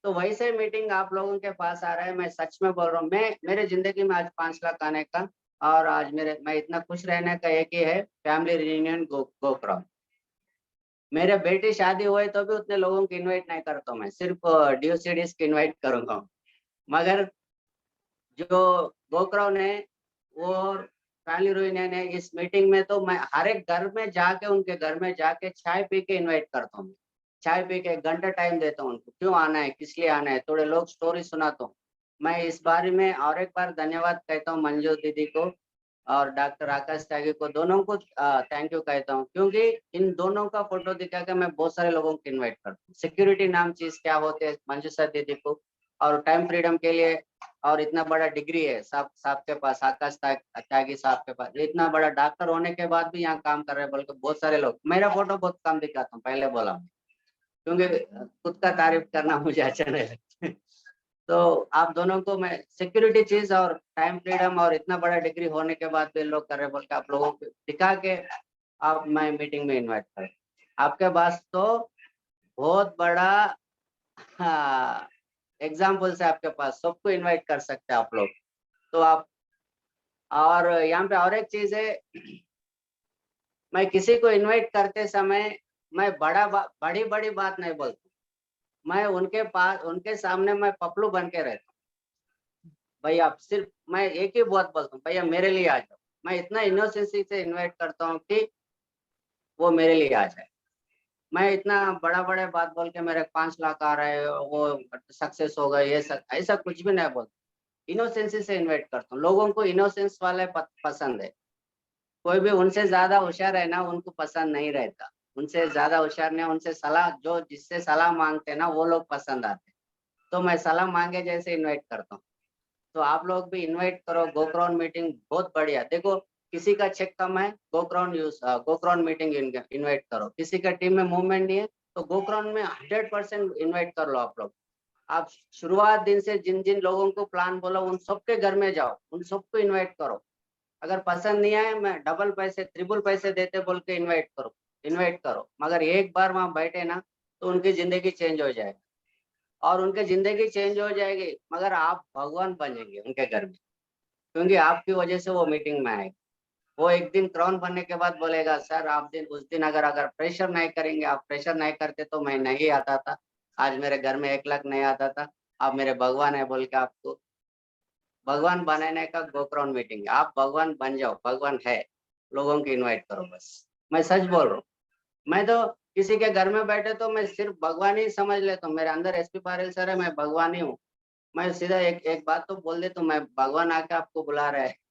तो वैसे मीटिंग आप लोगों के पास आ रहा है। मैं सच में बोल रहा हूँ, मैं मेरे जिंदगी में आज 5 लाख आने का और आज मैं इतना खुश रहने का एक ही है, फैमिली रियूनियन गोक्राउंड। मेरे बेटी शादी हुई तो भी उतने लोगों को इनवाइट नहीं करता हूँ, मैं सिर्फ DUCDs की इनवाइट करूंगा, मगर जो गोक्राउंड है वो फैमिली रियूनियन है, इस मीटिंग में तो मैं हर एक घर में जाके, उनके घर में जाके चाय पी के इन्वाइट करता हूँ, चाय पी के 1 घंटा टाइम देता हूँ उनको, क्यों आना है, किस लिए आना है, थोड़े लोग स्टोरी सुनाता हूँ। मैं इस बारे में और एक बार धन्यवाद कहता हूँ मंजू दीदी को और डॉक्टर आकाश त्यागी को, दोनों को थैंक यू कहता हूँ, क्योंकि इन दोनों का फोटो दिखा के मैं बहुत सारे लोगों को इन्वाइट करता हूँ। सिक्योरिटी नाम चीज क्या होते है, मंजू सर दीदी को, और टाइम फ्रीडम के लिए, और इतना बड़ा डिग्री है साहब के पास, आकाश त्यागी साहब के पास, इतना बड़ा डॉक्टर होने के बाद भी यहाँ काम कर रहे हैं बोल के बहुत सारे लोग, मेरा फोटो बहुत कम दिखाता हूँ, पहले बोला, क्योंकि खुद का तारीफ करना मुझे अच्छा नहीं लगता। तो आप दोनों को मैं सिक्योरिटी चीज और टाइम फ्रीडम और इतना बड़ा डिग्री होने के बाद भी लोग कर रहे बोल के आप लोगों को दिखा के आप मैं मीटिंग में इनवाइट करें। आपके पास तो बहुत बड़ा एग्जाम्पल्स है आपके पास, सबको इनवाइट कर सकते हैं आप लोग। तो आप और यहाँ पे और एक चीज है, मैं किसी को इनवाइट करते समय मैं बड़ी बड़ी बात नहीं बोलता, मैं उनके पास उनके सामने मैं पपलू बन के रहता हूँ। भाई आप सिर्फ मैं एक ही बात बोलता हूँ, भैया मेरे लिए आ जाओ। मैं इतना इनोसेंसी से इनवाइट करता हूँ कि वो मेरे लिए आ जाए। मैं इतना बड़ा बात बोल के मेरे 5 लाख आ रहे हैं, वो सक्सेस होगा, ये सब ऐसा कुछ भी नहीं बोलता। इनोसेंसी से इन्वाइट करता हूँ। लोगों को इनोसेंस वाले पसंद है। कोई भी उनसे ज्यादा होशियार है ना, उनको पसंद नहीं रहता। उनसे ज्यादा होशियार नहीं, उनसे सलाह जो जिससे सलाह मांगते हैं ना, वो लोग पसंद आते हैं। तो मैं सलाह मांगे जैसे इन्वाइट करता हूँ। तो आप लोग भी इनवाइट करो। गोक्राउंड मीटिंग बहुत बढ़िया। देखो किसी का चेक कम है, गोक्राउंड मीटिंग इनवाइट करो। किसी का टीम में मूवमेंट नहीं है तो गोक्राउंड में 100% इन्वाइट कर लो आप लोग। आप शुरुआत दिन से जिन जिन लोगों को प्लान बोला उन सबके घर में जाओ, उन सबको इनवाइट करो। अगर पसंद नहीं आए मैं डबल पैसे ट्रिपल पैसे देते बोल के इनवाइट करो। मगर एक बार वहां बैठे ना तो उनकी जिंदगी चेंज हो जाएगी, और उनकी जिंदगी चेंज हो जाएगी, मगर आप भगवान बनेंगे उनके घर में, क्योंकि आपकी वजह से वो मीटिंग में आएगा। वो एक दिन क्राउन बनने के बाद बोलेगा सर आप उस दिन अगर प्रेशर नहीं करेंगे, आप प्रेशर नहीं करते तो मैं नहीं आता था, आज मेरे घर में 1 लाख नहीं आता था। आप मेरे भगवान है बोल के आपको भगवान बनाने का गोक्राउंड मीटिंग। आप भगवान बन जाओ, भगवान है। लोगों को इनवाइट करो बस। मैं सच बोल रहा हूँ। मैं तो किसी के घर में बैठे तो मैं सिर्फ भगवान ही समझ लेता हूँ। मेरे अंदर एसपी पाटिल सर है, मैं भगवान ही हूँ। मैं सीधा एक बात तो बोल देता हूँ, मैं भगवान आके आपको बुला रहा है।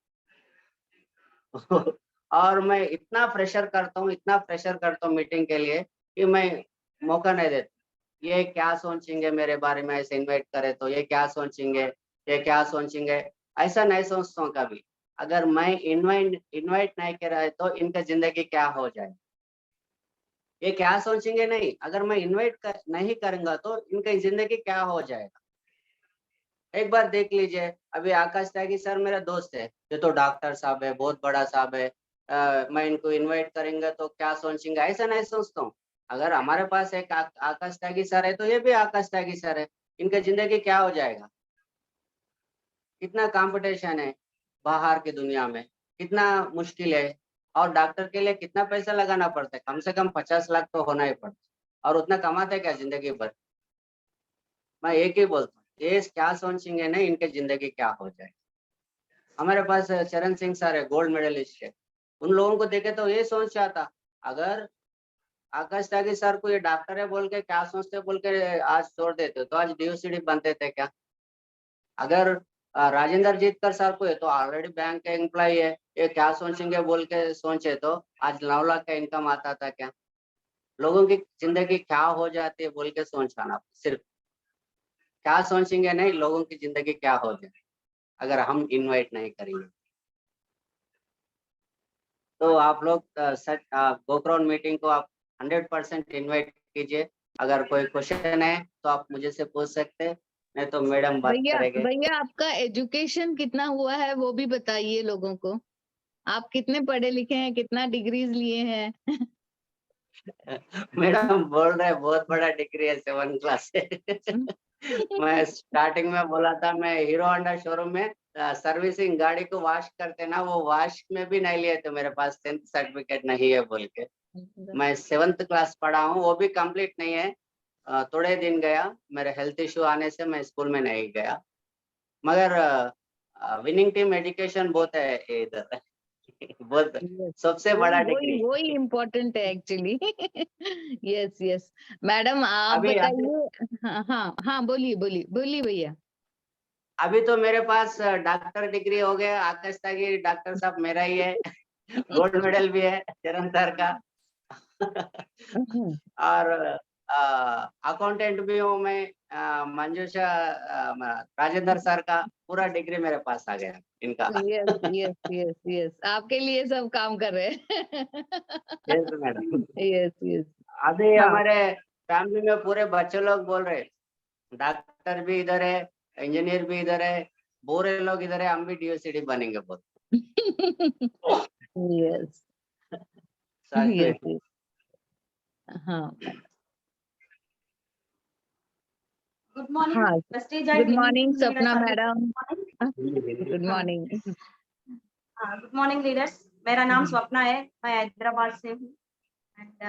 और मैं इतना प्रेशर करता हूँ मीटिंग के लिए कि मैं मौका नहीं देता। ये क्या सोचेंगे मेरे बारे में, ऐसे इनवाइट करे तो ये क्या सोचेंगे, ये क्या सोचेंगे, ऐसा नहीं सोचता हूँ कभी। अगर मैं इनवाइट नहीं करा तो इनका जिंदगी क्या हो जाए, ये क्या सोचेंगे नहीं। अगर मैं नहीं करूंगा तो इनकी जिंदगी क्या हो जाएगा। एक बार देख लीजिए, अभी आकाश त्यागी सर मेरा दोस्त है, ये तो डॉक्टर साहब है, बहुत बड़ा साहब है। मैं इनको इनवाइट करेंगे तो क्या सोचेंगे, ऐसा नहीं सोचता हूँ। अगर हमारे पास एक आकाश त्यागी सर है तो ये भी आकाश त्यागी सर है, इनका जिंदगी क्या हो जाएगा। कितना कंपटीशन है बाहर की दुनिया में, कितना मुश्किल है। और डॉक्टर के लिए कितना पैसा लगाना पड़ता है, कम से कम 50 लाख तो होना ही पड़ता है। और उतना कमाते क्या जिंदगी भर। मैं एक ही बोलता हूँ, ये क्या सोचेंगे ना, इनके जिंदगी क्या हो जाए। हमारे पास चरण सिंह सर है, गोल्ड मेडलिस्ट है। उन लोगों को देखे तो ये सोच आता, अगर आकाश त्यागी सर को ये डॉक्टर है बोल के क्या सोचते बोल के आज छोड़ देते तो आज डीओसीडी बनते थे क्या। अगर राजेंद्र जीतकर सर को ये तो ऑलरेडी बैंक का एम्प्लॉय है, ये क्या सोचेंगे बोल के सोचे तो आज 9 लाख का इनकम आता था क्या। लोगों की जिंदगी क्या हो जाती है बोल के सोचना, सिर्फ क्या सोचेंगे नहीं, लोगों की जिंदगी क्या हो जाए अगर हम इनवाइट नहीं करेंगे। तो आप लोग गोक्राउंड मीटिंग को आप 100% इनवाइट कीजिए। अगर कोई क्वेश्चन है तो आप मुझे से पूछ सकते हैं, नहीं तो मैडम बात
भैया
करेंगे।
भैया आपका एजुकेशन कितना हुआ है वो भी बताइए लोगों को। आप कितने पढ़े लिखे हैं, कितना डिग्रीज लिए हैं?
मैडम बोल रहे बहुत बड़ा डिग्री है, 7 क्लास से। मैं स्टार्टिंग में बोला था मैं हीरो होंडा शोरूम में सर्विसिंग गाड़ी को वॉश करते ना, वो वॉश में भी नहीं लिए थे, मेरे पास 10th सर्टिफिकेट नहीं है बोल के। मैं 7th क्लास पढ़ा हूँ, वो भी कंप्लीट नहीं है। थोड़े दिन गया, मेरे हेल्थ इश्यू आने से मैं स्कूल में नहीं गया। मगर विनिंग टीम एजुकेशन बहुत है इधर। बहुत सबसे बड़ा डिग्री।
वही इम्पोर्टेंट है एक्चुअली। Yes yes. मैडम आप
अभी अभी
बताइए। हाँ हाँ हाँ, बोलिए बोलिए बोलिए भैया।
अभी तो मेरे पास डॉक्टर डिग्री हो गया। आकाश त्यागी डॉक्टर साहब मेरा ही है। गोल्ड मेडल भी है चरण सर का। और अकाउंटेंट भी हूँ मैं। मंजूषा राजेंद्र सर का पूरा डिग्री मेरे पास आ गया इनका।
यस यस यस यस, आपके लिए सब काम कर रहे हैं।
Yes madam.
Yes yes.
अभी
हाँ
हमारे फैमिली में पूरे बच्चे लोग बोल रहे डॉक्टर भी इधर है, इंजीनियर भी इधर है, बोरे लोग इधर है, हम भी डीओसीडी बनेंगे बहुत।
यस
साथ
यस
में।
हाँ
गुड मॉर्निंग
हाँ
Prestige
good
and
morning
leaders
सपना मैडम गुड
हाँ
मॉर्निंग
गुड मॉर्निंग लीडर्स। मेरा नाम स्वप्ना है, मैं हैदराबाद से हूँ। एंड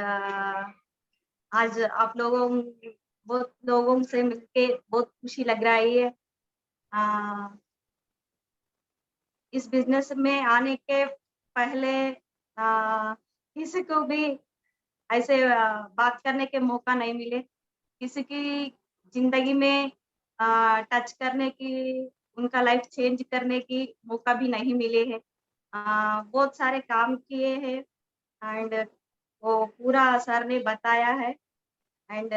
आज आप बहुत लोगों से मिलके बहुत खुशी लग रही है। इस बिजनेस में आने के पहले किसी को भी ऐसे बात करने के मौका नहीं मिले, किसी की जिंदगी में टच करने की, उनका लाइफ चेंज करने की मौका भी नहीं मिले है। बहुत सारे काम किए हैं एंड वो पूरा सर ने बताया है। एंड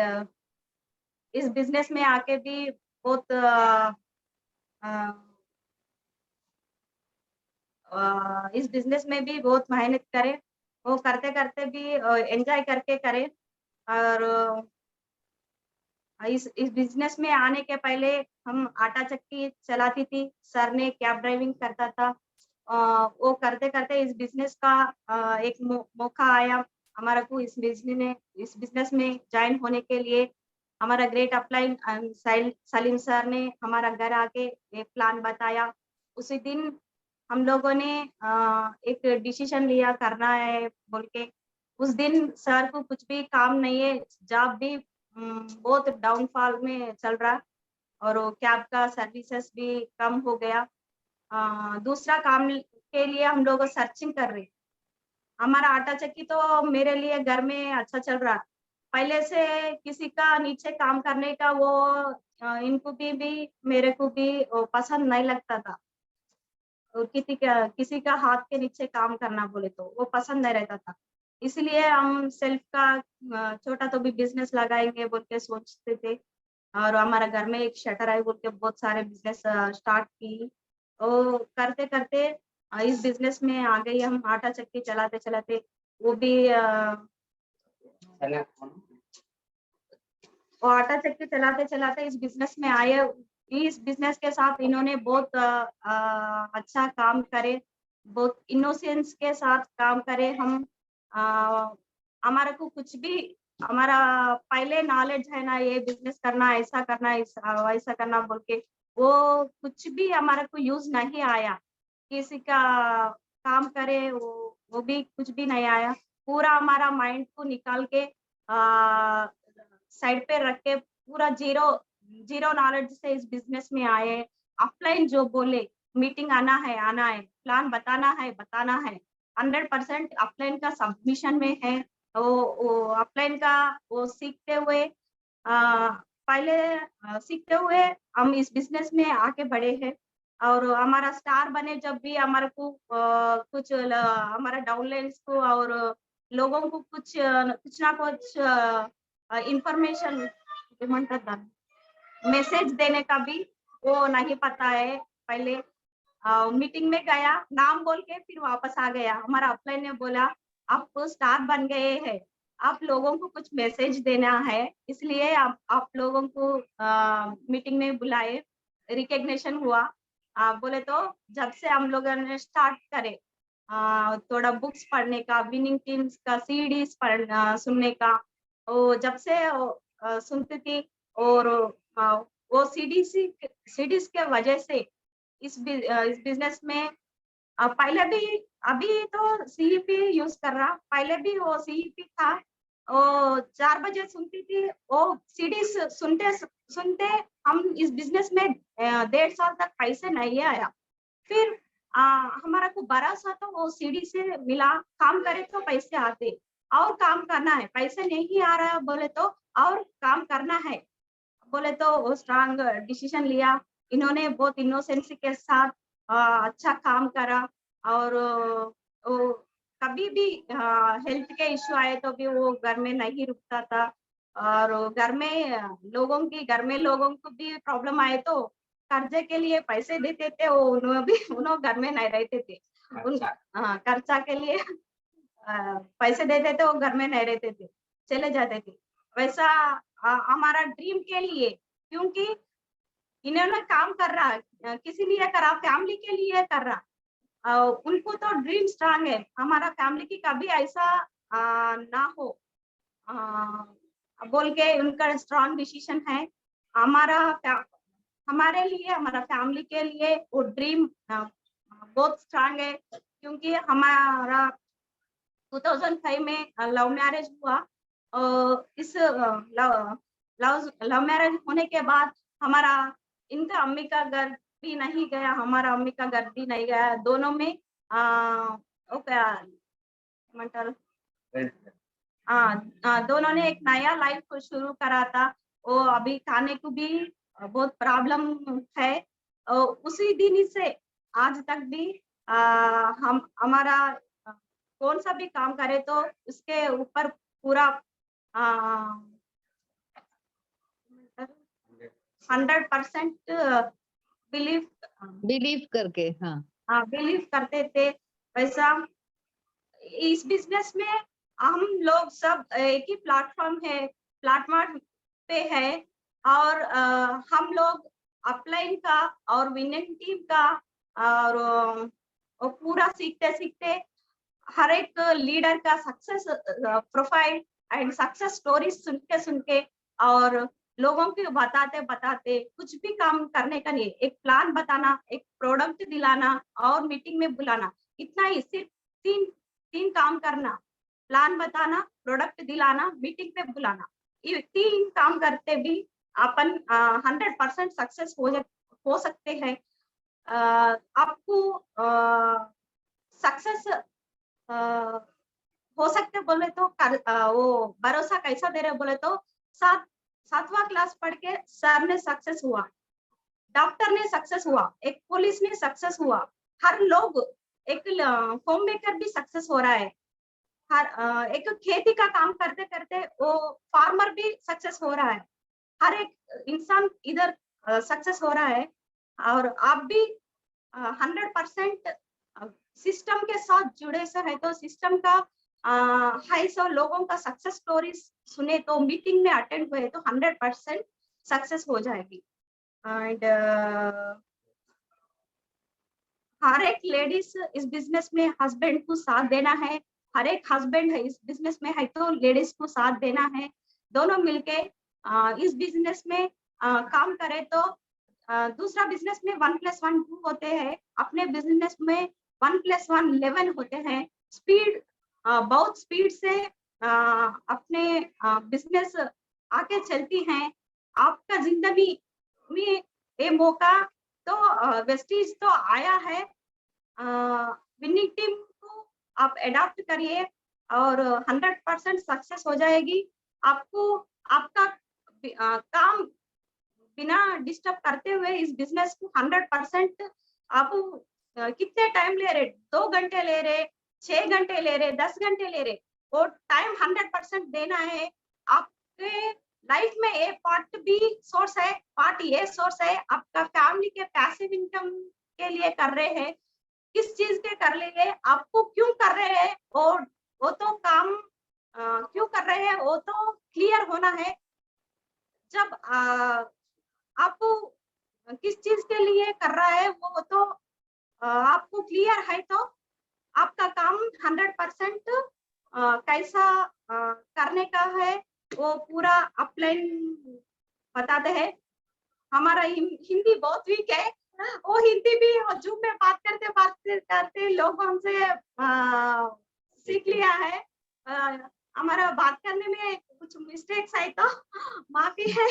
इस बिजनेस में आके भी बहुत इस बिजनेस में भी बहुत मेहनत करें, वो करते करते भी एंजॉय करके करें। और इस बिजनेस में आने के पहले हम आटा चक्की चलाती थी, सर ने कैब ड्राइविंग करता था। वो करते करते इस बिजनेस का एक मौका आया हमारा को इस बिजनेस में ज्वाइन होने के लिए। हमारा ग्रेट अपलाइन सलीम सर ने हमारा घर आके एक प्लान बताया। उसी दिन हम लोगों ने एक डिसीजन लिया करना है बोल के। उस दिन सर को कुछ भी काम नहीं है, जॉब भी बहुत डाउनफॉल में चल रहा और कैब का सर्विसेज भी कम हो गया। दूसरा काम के लिए हम लोग सर्चिंग कर रहे। हमारा आटा चक्की तो मेरे लिए घर में अच्छा चल रहा, पहले से किसी का नीचे काम करने का वो इनको भी मेरे को भी पसंद नहीं लगता था। और किसी का हाथ के नीचे काम करना बोले तो वो पसंद नहीं रहता था। इसलिए हम सेल्फ का छोटा तो भी बिजनेस लगाएंगे बोल के सोचते थे। और हमारा घर में एक शटर है बोल के बहुत सारे बिजनेस स्टार्ट की। और करते करते इस बिजनेस में आ गई हम। आटा चक्की चलाते चलाते वो भी वो आटा चक्की चलाते चलाते इस बिजनेस में आए। इस बिजनेस के साथ इन्होंने बहुत अच्छा काम करे, बहुत इनोसेंस के साथ काम करे। हम हमारे को कुछ भी हमारा पहले नॉलेज है ना, ये बिजनेस करना, ऐसा करना, वैसा करना बोल के वो कुछ भी हमारे को यूज नहीं आया। किसी का काम करे वो भी कुछ भी नहीं आया। पूरा हमारा माइंड को निकाल के साइड पे रख के पूरा जीरो जीरो नॉलेज से इस बिजनेस में आए। ऑफलाइन जो बोले मीटिंग आना है, प्लान बताना है। 100% ऑफलाइन का सबमिशन में है। वो ऑफलाइन का वो सीखते हुए सीखते हुए हम इस बिजनेस में आके बढ़े हैं। और हमारा स्टार बने जब भी हमारे को कुछ हमारा डाउनलाइंस को और लोगों को कुछ ना कुछ इंफॉर्मेशन मैसेज देने का भी वो नहीं पता है। पहले मीटिंग में गया, नाम बोल के फिर वापस आ गया। हमारा अपलाइन ने बोला आप स्टार बन गए हैं, आप लोगों को कुछ मैसेज देना है, इसलिए आप लोगों को मीटिंग में बुलाए। रिकग्निशन हुआ। बोले तो जब से हम लोगों ने स्टार्ट करे थोड़ा बुक्स पढ़ने का, विनिंग टीम्स का सीडीज सुनने का, जब से सुनती थी। और वो सीडीज के वजह से इस बिजनेस में पहले भी, अभी तो सीईपी यूज कर रहा, पहले भी वो सीईपी था। 4 बजे सुनती थी वो सीडीज। सुनते सुनते हम इस बिजनेस में 1.5 साल तक पैसे नहीं आया। फिर हमारा को भरोसा तो वो सीडी से मिला, काम करे तो पैसे आते और काम करना है। पैसे नहीं आ रहा बोले तो और काम करना है बोले तो वो स्ट्रांग डिसीजन लिया। इन्होंने बहुत इनोसेंसी के साथ अच्छा काम करा। और वो कभी भी हेल्थ के इश्यू आए तो भी वो घर में नहीं रुकता था। और घर में लोगों को भी प्रॉब्लम आए तो कर्जे के लिए पैसे देते थे, वो उन्होंने घर में नहीं रहते थे। खर्चा के लिए पैसे देते थे, वो घर में नहीं रहते थे, चले जाते थे। वैसा हमारा ड्रीम के लिए, क्योंकि इन्होंने काम कर रहा, किसी लिए करा, फैमिली के लिए कर रहा। उनको तो ड्रीम स्ट्रांग है, हमारा फैमिली की कभी ऐसा ना हो बोल के उनका स्ट्रांग डिसीजन है। हमारे लिए, हमारा फैमिली के लिए वो ड्रीम बहुत स्ट्रांग है, क्योंकि हमारा 2005 में लव मैरिज हुआ। इस लव मैरिज होने के बाद हमारा इनका अम्मी का घर भी नहीं गया, हमारा अम्मी का घर भी नहीं गया। दोनों में दोनों ने एक नया लाइफ को शुरू करा था। वो अभी खाने को भी बहुत प्रॉब्लम है। उसी दिन से आज तक भी हम हमारा कौन सा भी काम करे तो उसके ऊपर पूरा 100%
बिलीव करके, हाँ
बिलीव करते थे। वैसा इस बिजनेस में हम लोग सब एक ही प्लेटफॉर्म पे है, और हम लोग अपलाइन का और विनिंग टीम का और पूरा सीखते सीखते हर एक लीडर का success profile and success story सुन के और लोगों को बताते बताते कुछ भी काम करने का नहीं, एक प्लान बताना, एक प्रोडक्ट दिलाना और मीटिंग में बुलाना, इतना ही, सिर्फ तीन काम करना, प्लान बताना, प्रोडक्ट दिलाना, मीटिंग में बुलाना। ये 3 काम करते भी अपन 100% सक्सेस हो सकते हैं। आपको सक्सेस हो सकते बोले तो वो भरोसा कैसा दे रहे बोले तो 7वां क्लास पढ़ के सर ने सक्सेस हुआ, डॉक्टर ने सक्सेस हुआ, एक पुलिस ने सक्सेस हुआ, हर लोग, एक होम मेकर भी सक्सेस हो रहा है, हर एक खेती का काम करते करते वो फार्मर भी सक्सेस हो रहा है, हर एक इंसान इधर सक्सेस हो रहा है। और आप भी 100% सिस्टम के साथ जुड़े से है तो सिस्टम का है, सो लोगों का सक्सेस स्टोरी सुने तो मीटिंग में अटेंड हुए तो 100% सक्सेस हो जाएगी। एंड हर एक लेडीज इस बिजनेस में हस्बैंड को साथ देना है, हर एक हस्बैंड है इस बिजनेस में है तो लेडीज को साथ देना है, दोनों मिलके इस बिजनेस में काम करे तो दूसरा बिजनेस में 1+1 2 होते हैं, अपने बिजनेस में 1+1 11 होते हैं। स्पीड, बहुत स्पीड से अपने बिजनेस आगे चलती हैं। आपका जिंदगी में ये मौका तो वेस्टीज तो आया है, विनिंग टीम को आप एडॉप्ट करिए और 100% सक्सेस हो जाएगी। आपको आपका काम बिना डिस्टर्ब करते हुए इस बिजनेस को 100% आप कितने टाइम ले रहे, 2 घंटे ले रहे, 6 घंटे ले रहे, 10 घंटे ले रहे, वो टाइम 100% देना है। आपके लाइफ में ये पार्ट भी सोर्स है, पार्ट ये सोर्स है, आपका फैमिली के पैसिव इनकम के लिए कर रहे हैं, किस चीज के कर रहे हैं, आपको क्यों कर रहे हैं, और वो तो काम क्यों कर रहे हैं वो तो क्लियर होना है। जब आपको किस चीज के लिए कर रहा है वो तो आपको क्लियर है तो आपका काम 100% कैसा करने का है वो पूरा अपलाइन बताते हैं। हमारा हिंदी बहुत वीक है, वो हिंदी भी जूम में बात करते लोग हमसे सीख लिया है। हमारा बात करने में कुछ मिस्टेक्स है तो माफी है।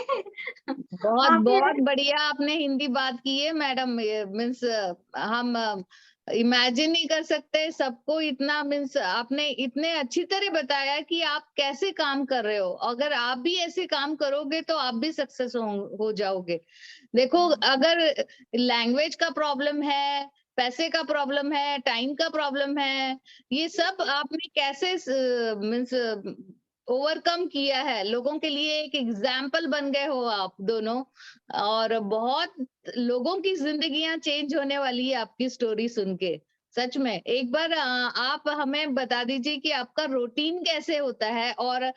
बहुत बढ़िया आपने हिंदी बात की है मैडम। मीन्स हम इमेजिन नहीं कर सकते सबको इतना, मीन्स आपने इतने अच्छी तरह बताया कि आप कैसे काम कर रहे हो। अगर आप भी ऐसे काम करोगे तो आप भी सक्सेस हो जाओगे। देखो, अगर लैंग्वेज का प्रॉब्लम है, पैसे का प्रॉब्लम है, टाइम का प्रॉब्लम है, ये सब आपने कैसे मीन्स ओवरकम किया है। लोगों के लिए एक एग्जाम्पल बन गए हो आप दोनों, और बहुत लोगों की जिंदगियां चेंज होने वाली है आपकी स्टोरी सुन के। सच में एक बार आप हमें बता दीजिए कि आपका रूटीन कैसे होता है, और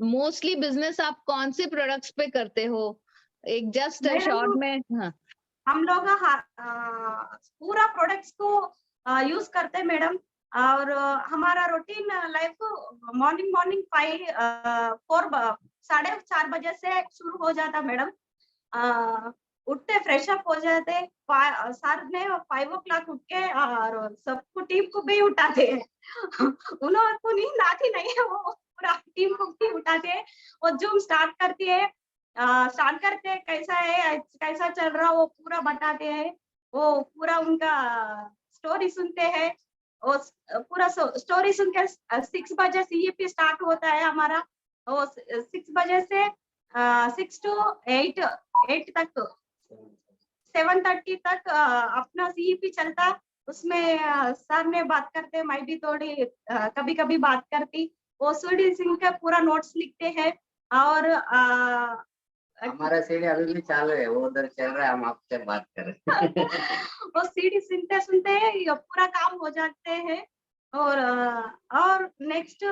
मोस्टली बिजनेस आप कौन से प्रोडक्ट्स पे करते हो, एक जस्ट
मैडम,
शॉर्ट में, हाँ
हम लोग पूरा प्रोडक्ट्स को यूज करते हैं मैडम। और हमारा रूटीन लाइफ मॉर्निंग 4:30 बजे से शुरू हो जाता मैडम। उठते फ्रेश अप हो जाते, सर ने 5 o'clock उठ के और सबको टीम को भी उठाते हैं। उन्होंने को नींद आती नहीं है, वो पूरा टीम को भी उठाते हैं। वो जूम स्टार्ट करती है, स्टार्ट करते हैं, कैसा है कैसा चल रहा वो पूरा बताते हैं। वो पूरा उनका स्टोरी सुनते हैं। वो पूरा स्टोरी सुन के 6 बजे CEP स्टार्ट होता है हमारा। वो 6 बजे से 6 to 8 तक 7:30 तक अपना CEP चलता। उसमें सर ने बात करते, मैं भी थोड़ी कभी कभी बात करती। वो सीडी सिंह का पूरा नोट्स लिखते हैं। और
हमारा सीढ़ी अभी भी चालू है, वो उधर चल रहा है, हम आपसे बात कर रहे हैं।
वो सीडी सुनते सुनते ये पूरा काम हो जाते हैं। और नेक्स्ट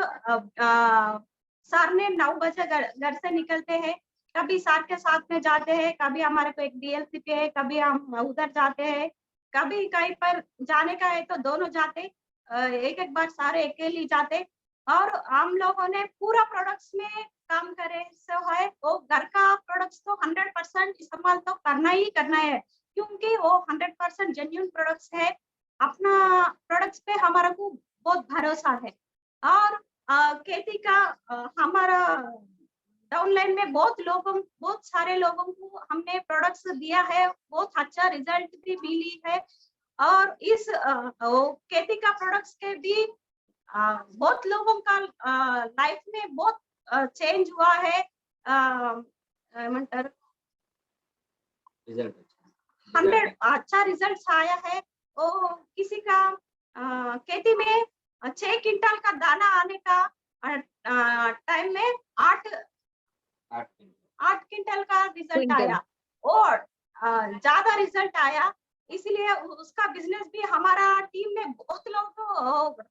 सर ने 9 बजे घर से निकलते हैं। कभी सर के साथ में जाते हैं, कभी हमारे को एक DLC पे है, कभी हम उधर जाते हैं। कभी कहीं पर जाने का है तो दोनों जाते, एक एक बार सारे अकेले जाते। और हम लोगों ने पूरा प्रोडक्ट्स में काम करे सो है। वो घर का प्रोडक्ट्स तो 100% इस्तेमाल तो करना ही करना है, क्योंकि वो 100% जेन्युइन प्रोडक्ट्स है। अपना प्रोडक्ट्स पे हमारा को बहुत भरोसा है। और खेती का हमारा डाउनलाइन में बहुत सारे लोगों को हमने प्रोडक्ट्स दिया है, बहुत अच्छा रिजल्ट भी मिली है। और इस खेती का प्रोडक्ट्स के भी बहुत लोगों का लाइफ में बहुत चेंज हुआ है।
रिजल्ट
100 अच्छा रिजल्ट आया है। वो किसी का खेती में 6 क्विंटल का दाना आने का टाइम में 8 क्विंटल का रिजल्ट
क्विंटल।
आया और ज्यादा रिजल्ट आया। इसलिए उसका बिजनेस भी हमारा टीम में बहुत लोग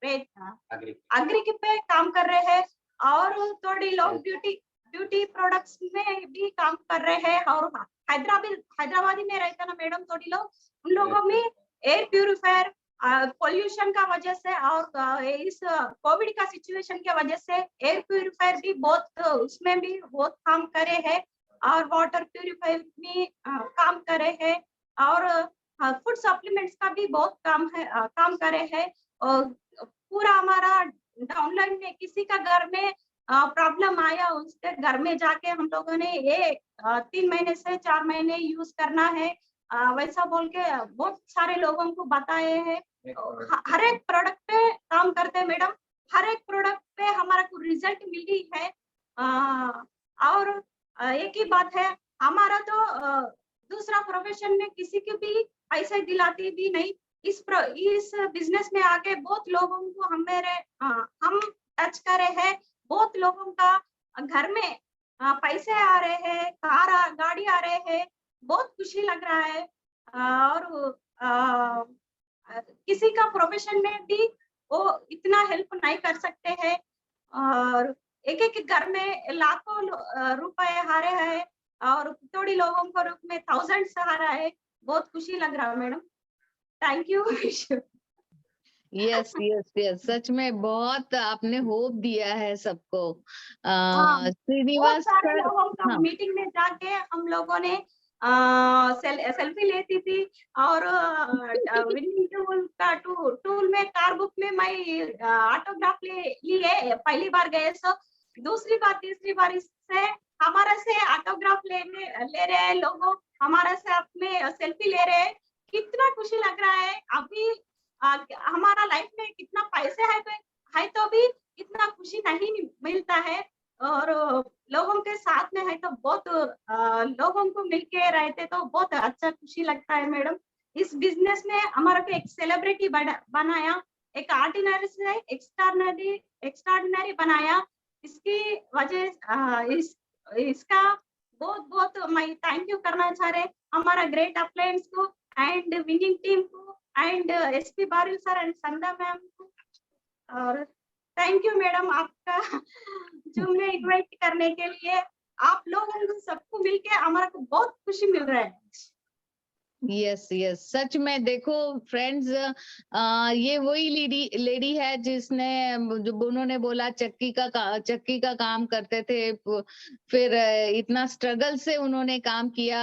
एग्री पे काम कर रहे हैं। और थोड़ी लोग ब्यूटी प्रोडक्ट्स में भी काम कर रहे हैं। और हैदराबादी में रहता ना मैडम, थोड़ी लोग उन लोगों में एयर प्यूरिफायर पोल्यूशन का वजह से और इस कोविड का सिचुएशन के वजह से एयर प्यूरिफायर भी बहुत उसमें भी बहुत काम करे हैं। और वाटर प्यूरिफायर में काम करे हैं। और फूड सप्लीमेंट्स का भी बहुत काम करे हैं। और पूरा हमारा डाउनलाइन में किसी का घर में प्रॉब्लम आया, उसके घर में जाके हम लोगों ने ये 3 महीने से 4 महीने यूज करना है, वैसा बोल के बहुत सारे लोगों को बताए हैं। हर एक प्रोडक्ट पे काम करते हैं मैडम। हर एक प्रोडक्ट पे हमारा को रिजल्ट मिली है। और एक ही बात है, हमारा तो दूसरा प्रोफेशन में किसी की भी पैसे दिलाती भी नहीं। इस बिजनेस में आके बहुत लोगों को हम टच करे हैं। बहुत लोगों का घर में पैसे आ रहे हैं, गाड़ी आ रहे हैं, बहुत खुशी लग रहा है। और किसी का प्रोफेशन में भी वो इतना हेल्प नहीं कर सकते हैं। और एक एक घर में लाखों रुपए हारे हैं और थोड़ी लोगों को रूप में 1000s हारा है। बहुत खुशी लग रहा है मैडम। Thank you.
Yes yes yes, सच में बहुत आपने होप दिया है सबको।
हाँ, बहुत
श्रीनिवास
सारे
सर,
लोगों का
हाँ
मीटिंग में जाके हम लोगों ने सेल्फी लेती थी। और विनिंग टूल में कार बुक में मैं ऑटोग्राफ लिए पहली बार गए। सो दूसरी बार तीसरी बार इससे हमारा से ऑटोग्राफ ले रहे हैं लोगों, हमारा से अपने सेल्फी ले रहे हैं। कितना खुशी लग रहा है। अभी हमारा लाइफ में कितना पैसे है तो भी इतना खुशी नहीं मिलता है। और लोगों के साथ में है तो बहुत लोगों को मिलके रहते तो बहुत अच्छा खुशी लगता है मैडम। इस बिजनेस में हमारा को एक सेलिब्रिटी बनाया, एक ऑर्डिनरी से एक्स्ट्राऑर्डिनरी बनाया। इसकी वजह इसका बहुत बहुत मैं थैंक यू करना चाह रहे हमारा ग्रेट अपलायंस को एंड विनिंग टीम को and SP Baril sir and Sandhya ma'am को। और थैंक यू मैडम आपका जूम में इन्वाइट करने के लिए। आप लोगों को सबको मिलके हमारा को बहुत खुशी मिल रहा है।
यस यस, सच में देखो फ्रेंड्स, ये वही लेडी है जिसने, जो उन्होंने बोला चक्की का काम करते थे, फिर इतना स्ट्रगल से उन्होंने काम किया।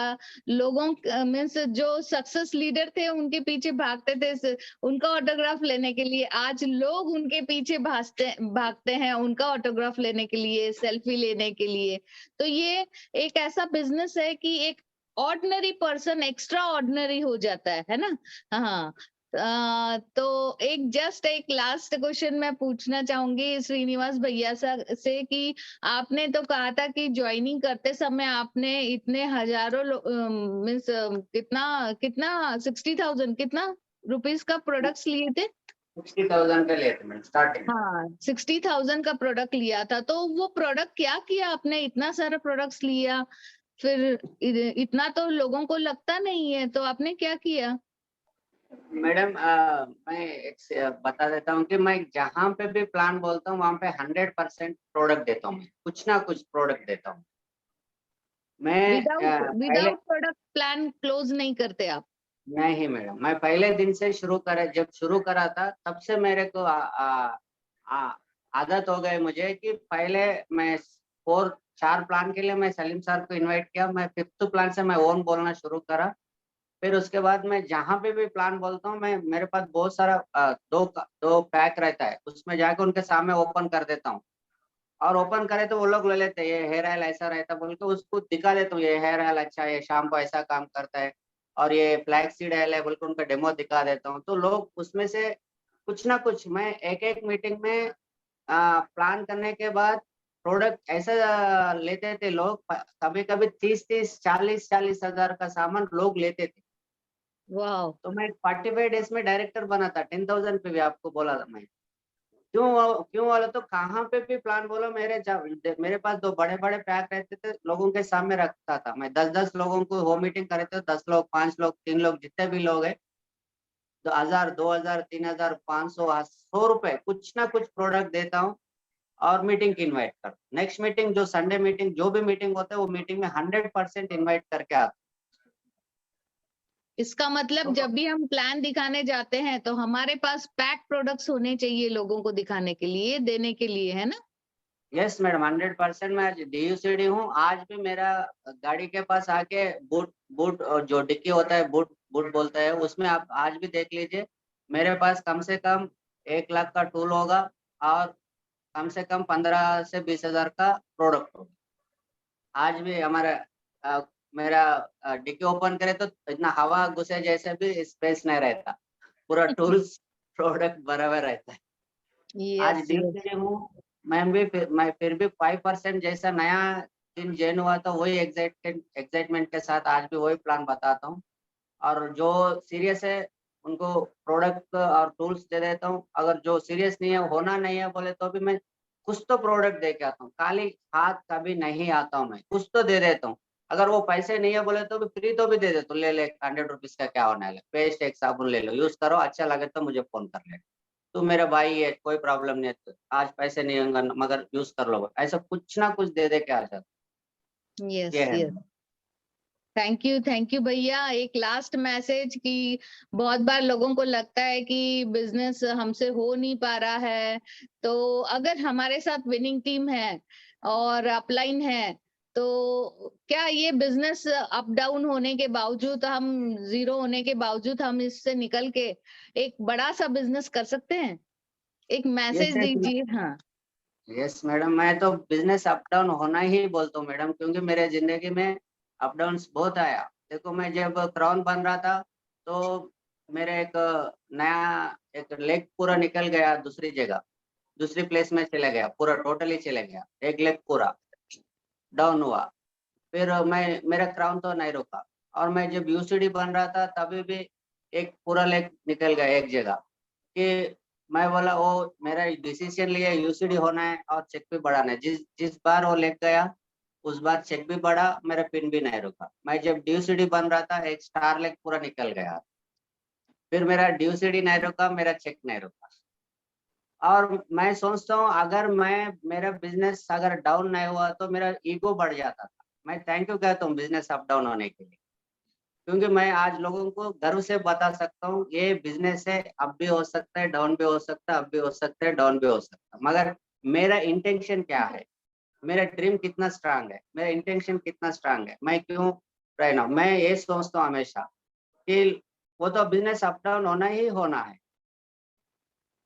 लोगों मीन्स जो सक्सेस लीडर थे उनके पीछे भागते थे उनका ऑटोग्राफ लेने के लिए, आज लोग उनके पीछे भागते हैं उनका ऑटोग्राफ लेने के लिए, सेल्फी लेने के लिए। तो ये एक ऐसा बिजनेस है कि एक ऑर्डिनरी पर्सन एक्स्ट्रा ऑर्डिनरी हो जाता है ना। हाँ, तो एक लास्ट क्वेश्चन मैं पूछना चाहूंगी श्रीनिवास भैया से कि आपने तो कहा था कि ज्वाइनिंग करते समय आपने इतने हजारों मीन्स कितना कितना 60,000 कितना रुपीस का प्रोडक्ट्स लिए थे?
60,000 पे लेते मैडम स्टार्टिंग।
हाँ, 60,000 का प्रोडक्ट लिया था। तो वो प्रोडक्ट क्या किया आपने, इतना सारा प्रोडक्ट्स लिया, फिर इतना तो लोगों को लगता नहीं है, तो आपने क्या किया?
मैडम मैं बता देता हूँ कि मैं जहाँ पे भी प्लान बोलता हूँ वहाँ पे 100% प्रोडक्ट देता हूँ, कुछ ना कुछ प्रोडक्ट देता हूँ मैं। पहले
विदाउट प्रोडक्ट प्लान क्लोज नहीं करते आप?
नहीं मैडम, मैं पहले दिन से जब शुरू करा था तब से मेरे को आदत हो गई मुझे कि पहले मैं 4 प्लान के लिए मैं सलीम सर को इनवाइट किया, मैं 5th प्लान से मैं ओन बोलना शुरू करा। फिर उसके बाद मैं जहाँ पे भी प्लान बोलता हूँ, मैं मेरे पास बहुत सारा दो पैक रहता है, उसमें जाके उनके सामने ओपन कर देता हूँ। और ओपन करे तो वो लोग ले लेते हैं, ये हेयर ऑयल ऐसा रहता बोल के उसको दिखा देता हूँ, ये हेयर ऑयल अच्छा है, ये शैम्पू ऐसा काम करता है, और ये फ्लैक्स सीड ऑयल है बोल के उनका डेमो दिखा देता हूँ। तो लोग उसमें से कुछ ना कुछ, मैं एक मीटिंग में प्लान करने के बाद प्रोडक्ट ऐसा लेते थे लोग, कभी कभी 30 40 हजार का सामान लोग लेते थे।
वाह,
तो मैं 45 डेज में डायरेक्टर बना था, 10,000 पे भी आपको बोला था मैं। क्यों वाला तो कहाँ पे भी प्लान बोलो, मेरे पास 2 बड़े बड़े पैक रहते थे, लोगों के सामने रखता था मैं। 10 लोगों को वो मीटिंग करे थे, 10 लोग 5 लोग 3 लोग जितने भी लोग है, तो 1000 2000 3000 500 100 रुपए कुछ ना कुछ प्रोडक्ट देता हूँ और मीटिंग की इन्वाइट कर। नेक्स्ट मीटिंग जो संडे मीटिंग जो भी मीटिंग होता है वो मीटिंग में 100% इन्वाइट करके आता।
इसका मतलब जब भी हम प्लान दिखाने जाते हैं तो हमारे पास पैक प्रोडक्ट्स होने चाहिए लोगों को दिखाने के लिए, देने के लिए, है ना?
यस मैडम, 100% मैं आज DUCD हूँ। आज भी मेरा गाड़ी के पास आके बूट बूट जो डिक्की होता है, बूट बूट बोलता है, उसमें आप आज भी देख लीजिए, मेरे पास कम से कम 1 लाख का टूल होगा और कम से कम 15 से 20 हजार का प्रोडक्ट होगा। आज भी मेरा डिक्की ओपन करे तो इतना हवा घुसे जैसे भी स्पेस नहीं रहता, पूरा टूल्स प्रोडक्ट बराबर रहता है। आज
यस यस,
DUCD हूँ मैं फिर भी 5% जैसा नया दिन जॉइन हुआ था, वही एक्साइटमेंट के साथ आज भी वही प्लान बताता हूँ। और जो सीरियस है उनको प्रोडक्ट और टूल्स दे देता हूँ। अगर जो सीरियस नहीं है, होना नहीं है बोले तो भी मैं कुछ तो प्रोडक्ट दे के आता हूँ, खाली हाथ कभी नहीं आता हूँ, मैं कुछ तो दे देता हूँ। अगर वो पैसे नहीं है बोले तो भी फ्री तो भी दे देता हूँ, ले 100 रुपीज का क्या होने वाला, पेस्ट एक साबुन ले लो, यूज करो, अच्छा लगे तो मुझे फोन कर ले, तू मेरा भाई है, कोई प्रॉब्लम नहीं है, तो आज पैसे नहीं होंगे मगर यूज कर लो, ऐसा कुछ ना कुछ दे दे के आ जाता। ये
यस
है
यस, थैंक यू भैया। एक लास्ट मैसेज कि बहुत बार लोगों को लगता है कि बिजनेस हमसे हो नहीं पा रहा है, तो अगर हमारे साथ विनिंग टीम है और अपलाइन है, तो क्या ये बिजनेस अप डाउन होने के बावजूद, हम जीरो होने के बावजूद, हम इससे निकल के एक बड़ा सा बिजनेस कर सकते हैं? एक मैसेज दीजिए। हाँ,
यस मैडम, मैं तो बिजनेस अप डाउन होना ही बोलता हूँ मैडम, क्योंकि मेरे जिंदगी में अप डाउन बहुत आया। देखो मैं जब क्राउन बन रहा था तो मेरे एक लेग पूरा निकल गया, दूसरी जगह दूसरी प्लेस में चला गया, पूरा टोटली चला गया, एक लेग पूरा डाउन हुआ। फिर मेरा क्राउन तो नहीं रुका, और मैं जब UCD बन रहा था तभी भी एक पूरा लेग निकल गया एक जगह, कि मैं बोला वो मेरा डिसीजन लिया UCD होना है और चेक भी बढ़ाना है। जिस जिस बार वो लेग गया उस बार चेक भी बढ़ा, मेरा पिन भी नहीं रुका। मैं जब DUCD बन रहा था एक स्टार लेग पूरा निकल गया, फिर मेरा DUCD नहीं रुका, मेरा चेक नहीं रुका। और मैं सोचता हूँ अगर मेरा बिजनेस अगर डाउन नहीं हुआ तो मेरा ईगो बढ़ जाता था। मैं थैंक यू कहता हूँ बिजनेस अप डाउन होने के लिए, क्योंकि मैं आज लोगों को गर्व से बता सकता हूँ ये बिजनेस है, अब भी हो सकता है, डाउन भी हो सकता है, अब भी हो सकता है, डाउन भी हो सकता है। मगर मेरा इंटेंशन क्या है, मेरा ड्रीम कितना स्ट्रांग है, मेरा इंटेंशन कितना स्ट्रांग है, मैं क्यों रहना। मैं ये सोचता हूँ हमेशा कि वो तो बिजनेस अप डाउन होना ही होना है,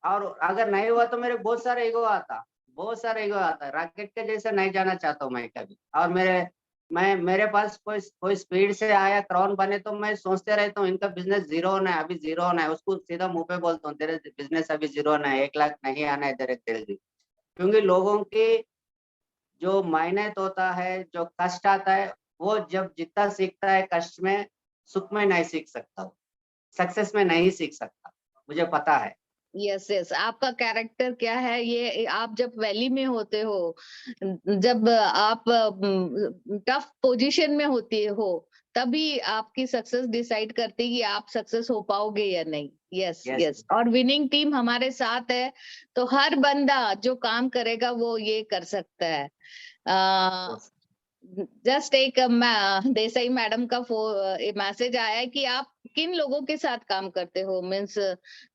और अगर नहीं हुआ तो मेरे बहुत सारे ईगो आता, बहुत सारे ईगो आता है। रॉकेट के जैसे नहीं जाना चाहता हूँ मैं कभी। और मेरे पास कोई स्पीड से आया क्राउन बने तो मैं सोचते रहता हूँ इनका बिजनेस जीरो होना है, अभी जीरो होना है। उसको सीधा मुंह पे बोलता हूँ तेरे बिजनेस अभी जीरो होना है, 1 लाख नहीं आना है तेरे जल्दी। क्योंकि लोगों की जो मेहनत होता है, जो कष्ट आता है, वो जब जितना सीखता है कष्ट में, सुख में नहीं सीख सकता, सक्सेस में नहीं सीख सकता, मुझे पता है।
यस यस, आपका कैरेक्टर क्या है ये आप जब वैली में होते हो, जब आप टफ पोजीशन में होती हो, तभी आपकी सक्सेस डिसाइड करती है कि आप सक्सेस हो पाओगे या नहीं। यस
यस
यस, और विनिंग टीम हमारे साथ है, तो हर बंदा जो काम करेगा वो ये कर सकता है।
यस।
जस्ट एक देसाई मैडम का मैसेज आया है कि आप किन लोगों के साथ काम करते हो, मीन्स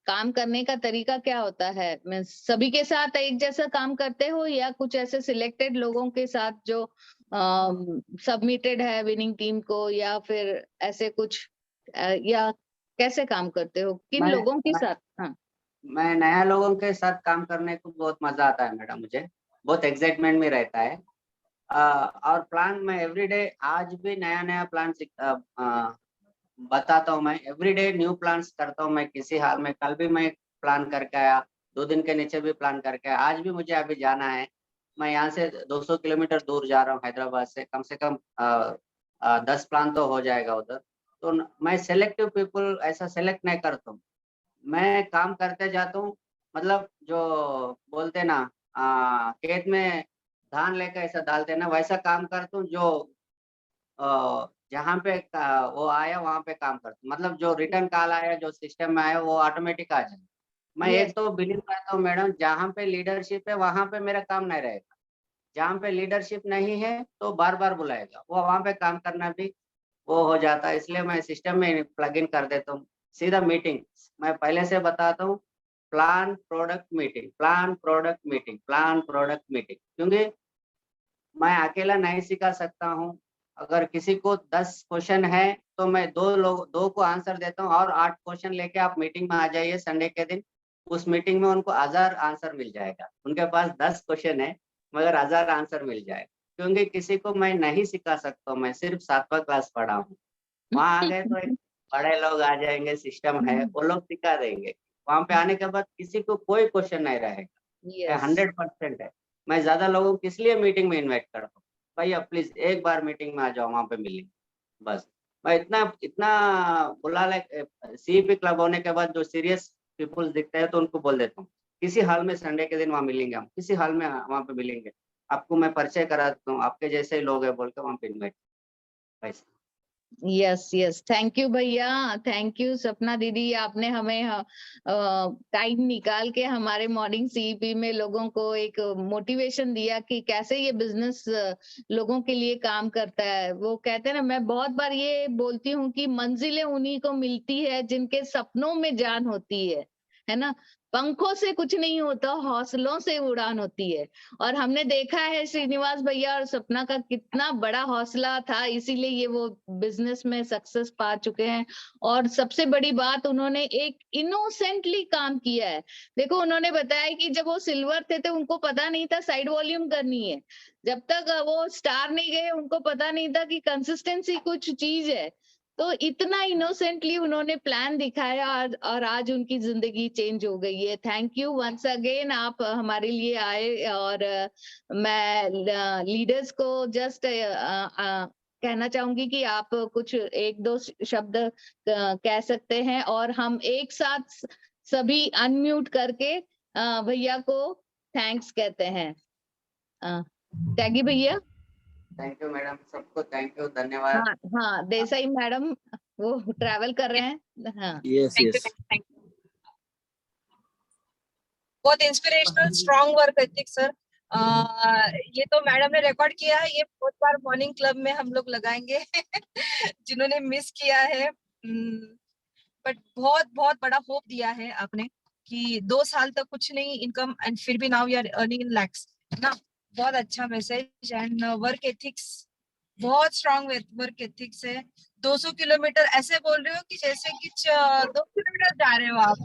काम करने का तरीका क्या होता है, मीन्स सभी के साथ एक जैसा काम करते हो या कुछ ऐसे सिलेक्टेड लोगों के साथ जो सबमिटेड है विनिंग टीम को, या फिर ऐसे कुछ या कैसे काम करते हो, किन
मैं
लोगों के
मैं
साथ? हाँ।
मैं नया लोगों के साथ काम करने को बहुत मजा आता है मैडम, मुझे बहुत एक्साइटमेंट में रहता है। और प्लान मैं एवरीडे आज भी नया नया प्लान बताता हूँ। मैं एवरीडे न्यू प्लान्स करता हूँ। मैं किसी हाल में, कल भी मैं प्लान करके आया, 2 दिन के नीचे भी प्लान करके आया, आज भी मुझे अभी जाना है। मैं यहाँ से 200 किलोमीटर दूर जा रहा हूँ हैदराबाद से कम 10 प्लान तो हो जाएगा उधर। तो मैं सेलेक्टिव पीपल ऐसा सेलेक्ट नहीं करता हूँ, मैं काम करते जाता हूँ। मतलब जो बोलते ना खेत में धान लेकर ऐसा डालते ना, वैसा काम करता हूँ। जो जहाँ पे वो आया वहाँ पे काम करता हूँ। मतलब जो रिटर्न कॉल आया, जो सिस्टम में आया, वो ऑटोमेटिक आ जाए। मैं
यस
एक तो बिलीव करता हूँ मैडम, जहाँ पे लीडरशिप है वहाँ पे मेरा काम नहीं रहेगा। जहाँ पे लीडरशिप नहीं है तो बार बार बुलाएगा, वो वहाँ पे काम करना भी वो हो जाता है। इसलिए मैं सिस्टम में प्लग इन कर देता हूँ सीधा मीटिंग। मैं पहले से बताता हूँ, plan product meeting, plan product meeting, plan product meeting. क्योंकि मैं अकेला नहीं सिखा सकता हूँ। अगर किसी को 10 क्वेश्चन है तो मैं 2 को आंसर देता हूँ, और 8 क्वेश्चन लेके आप मीटिंग में आ जाइए संडे के दिन। उस मीटिंग में उनको 1000 आंसर मिल जाएगा। उनके पास 10 क्वेश्चन है मगर 1000 आंसर मिल जाएगा। क्योंकि किसी को मैं नहीं सिखा सकता हूँ, मैं सिर्फ 7वां क्लास पढ़ा हूँ। वहाँ आ गए तो एक बड़े लोग आ जाएंगे, सिस्टम है, वो लोग सिखा देंगे। वहाँ पे आने के बाद किसी को कोई क्वेश्चन नहीं रहेगा,
यस
100% है। मैं ज्यादा लोगों को किस लिए मीटिंग में इन्वाइट करता हूँ, भैया प्लीज एक बार मीटिंग में आ जाओ, वहाँ पे मिलेंगे बस। मैं इतना इतना बुला ले। सीईपी क्लब होने के बाद जो सीरियस पीपल्स दिखते हैं तो उनको बोल देता हूँ किसी हाल में संडे के दिन वहाँ मिलेंगे, हम किसी हाल में वहाँ पे मिलेंगे, आपको मैं परिचय करा देता हूँ, आपके जैसे ही लोग है बोल के वहाँ पे इन्वाइट बस।
यस यस, थैंक यू भैया, थैंक यू सपना दीदी, आपने हमें टाइम निकाल के हमारे मॉर्निंग सीईपी में लोगों को एक मोटिवेशन दिया कि कैसे ये बिजनेस लोगों के लिए काम करता है। वो कहते हैं ना, मैं बहुत बार ये बोलती हूँ कि मंजिलें उन्हीं को मिलती है जिनके सपनों में जान होती है ना। पंखों से कुछ नहीं होता, हौसलों से उड़ान होती है। और हमने देखा है श्रीनिवास भैया और सपना का कितना बड़ा हौसला था, इसीलिए ये वो बिजनेस में सक्सेस पा चुके हैं। और सबसे बड़ी बात, उन्होंने एक इनोसेंटली काम किया है। देखो, उन्होंने बताया कि जब वो सिल्वर थे तो उनको पता नहीं था साइड वॉल्यूम करनी है। जब तक वो स्टार नहीं गए उनको पता नहीं था कि कंसिस्टेंसी कुछ चीज है। तो इतना इनोसेंटली उन्होंने प्लान दिखाया, और आज उनकी जिंदगी चेंज हो गई है। थैंक यू वंस अगेन, आप हमारे लिए आए। और मैं लीडर्स को जस्ट कहना चाहूंगी कि आप कुछ 1-2 शब्द कह सकते हैं, और हम एक साथ सभी अनम्यूट करके भैया को थैंक्स कहते हैं। त्यागी भैया।
थैंक यू मैडम, सबको थैंक यू, धन्यवाद।
हाँ हाँ, देसाई मैडम वो ट्रैवल कर रहे हैं। हाँ
Yes,
Thank you.
yes.
Thank you. बहुत inspirational strong work ethic sir. ये तो मैडम ने रिकॉर्ड किया है, ये बहुत बार मॉर्निंग क्लब में हम लोग लगाएंगे जिन्होंने मिस किया है। बट बहुत बहुत बड़ा होप दिया है आपने कि 2 साल तक कुछ नहीं इनकम एंड फिर भी now you are earning in lakhs ना। बहुत अच्छा मैसेज एंड वर्क एथिक्स बहुत स्ट्रॉन्ग वर्क एथिक्स है। 200 किलोमीटर ऐसे बोल रहे हो कि जैसे कि 2 किलोमीटर जा रहे हो आप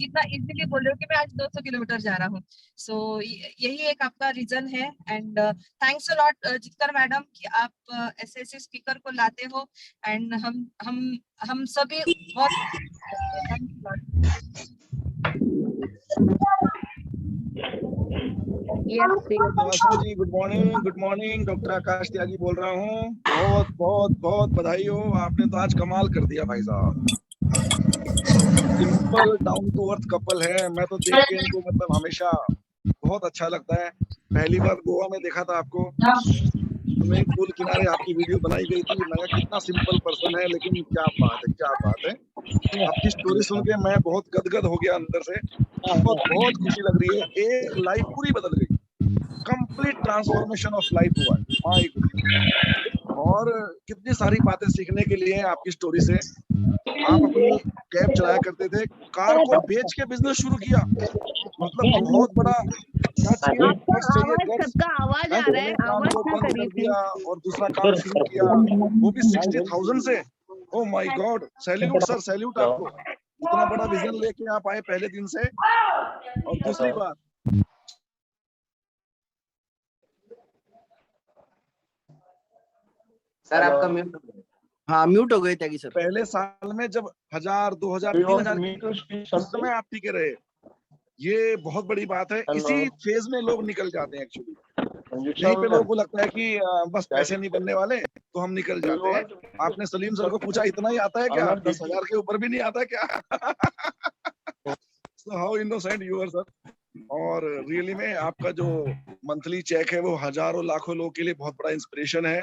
इतना इजीली बोल रहे हो कि मैं आज 200 किलोमीटर जा रहा हूँ। सो यही एक आपका रीजन है and thanks a lot Jitkar madam कि आप ऐसे ऐसे स्पीकर को लाते हो एंड हम सभी बहुत थैंक्स अ लॉट।
नमस्ते जी, गुड मॉर्निंग। डॉक्टर आकाश त्यागी बोल रहा हूँ। बहुत बहुत बहुत बधाई हो, आपने तो आज कमाल कर दिया भाई साहब। Simple down to earth couple है। मैं तो देख के इनको मतलब हमेशा बहुत अच्छा लगता है। पहली बार गोवा में देखा था आपको, स्विमिंग पूल किनारे आपकी वीडियो बनाई गई थी। मैं कितना सिंपल पर्सन है, लेकिन क्या बात है। आपकी स्टोरी सुन के मैं बहुत गदगद हो गया अंदर से। बहुत खुशी लग रही है। एक लाइफ पूरी बदल गई, कंप्लीट ट्रांसफॉर्मेशन ऑफ लाइफ हुआ है। My good. और कितनी सारी बातें सीखने के लिए हैं आपकी स्टोरी से। आप अपनी कैब चलाया करते थे, कार को बेच के बिजनेस शुरू किया। मतलब बहुत बड़ा, क्या चाहिए,
आपका
guts चाहिए,
आवाज,
guts।
सबका आवाज आ रहा है,
एक काम
आवाज
को
ना
बंद
करिए
कर दिया
प्लीज।
और दूसरा काम शुरू किया, वो भी 60,000 से। Oh my God, salute sir, salute आपको। इतना बड़ा विजन लेके आप आए पहले दिन से। और दूसरी बात,
सर आपका म्यूट।
हाँ म्यूट हो गए त्यागी सर।
पहले साल में जब 1000, 2000, 3000 उस समय आप टिके रहे, ये बहुत बड़ी बात है। इसी फेज में लोग निकल जाते हैं एक्चुअली। यहीं पे लोगों को लगता है कि बस पैसे नहीं बनने वाले तो हम निकल जाते हैं। आपने सलीम सर को पूछा, इतना ही आता है क्या? 10,000 के ऊपर भी नहीं आता क्या? So how innocent you are sir. और रियली में आपका जो मंथली चेक है वो हजारों लाखों लोगों के लिए बहुत बड़ा इंस्पिरेशन है।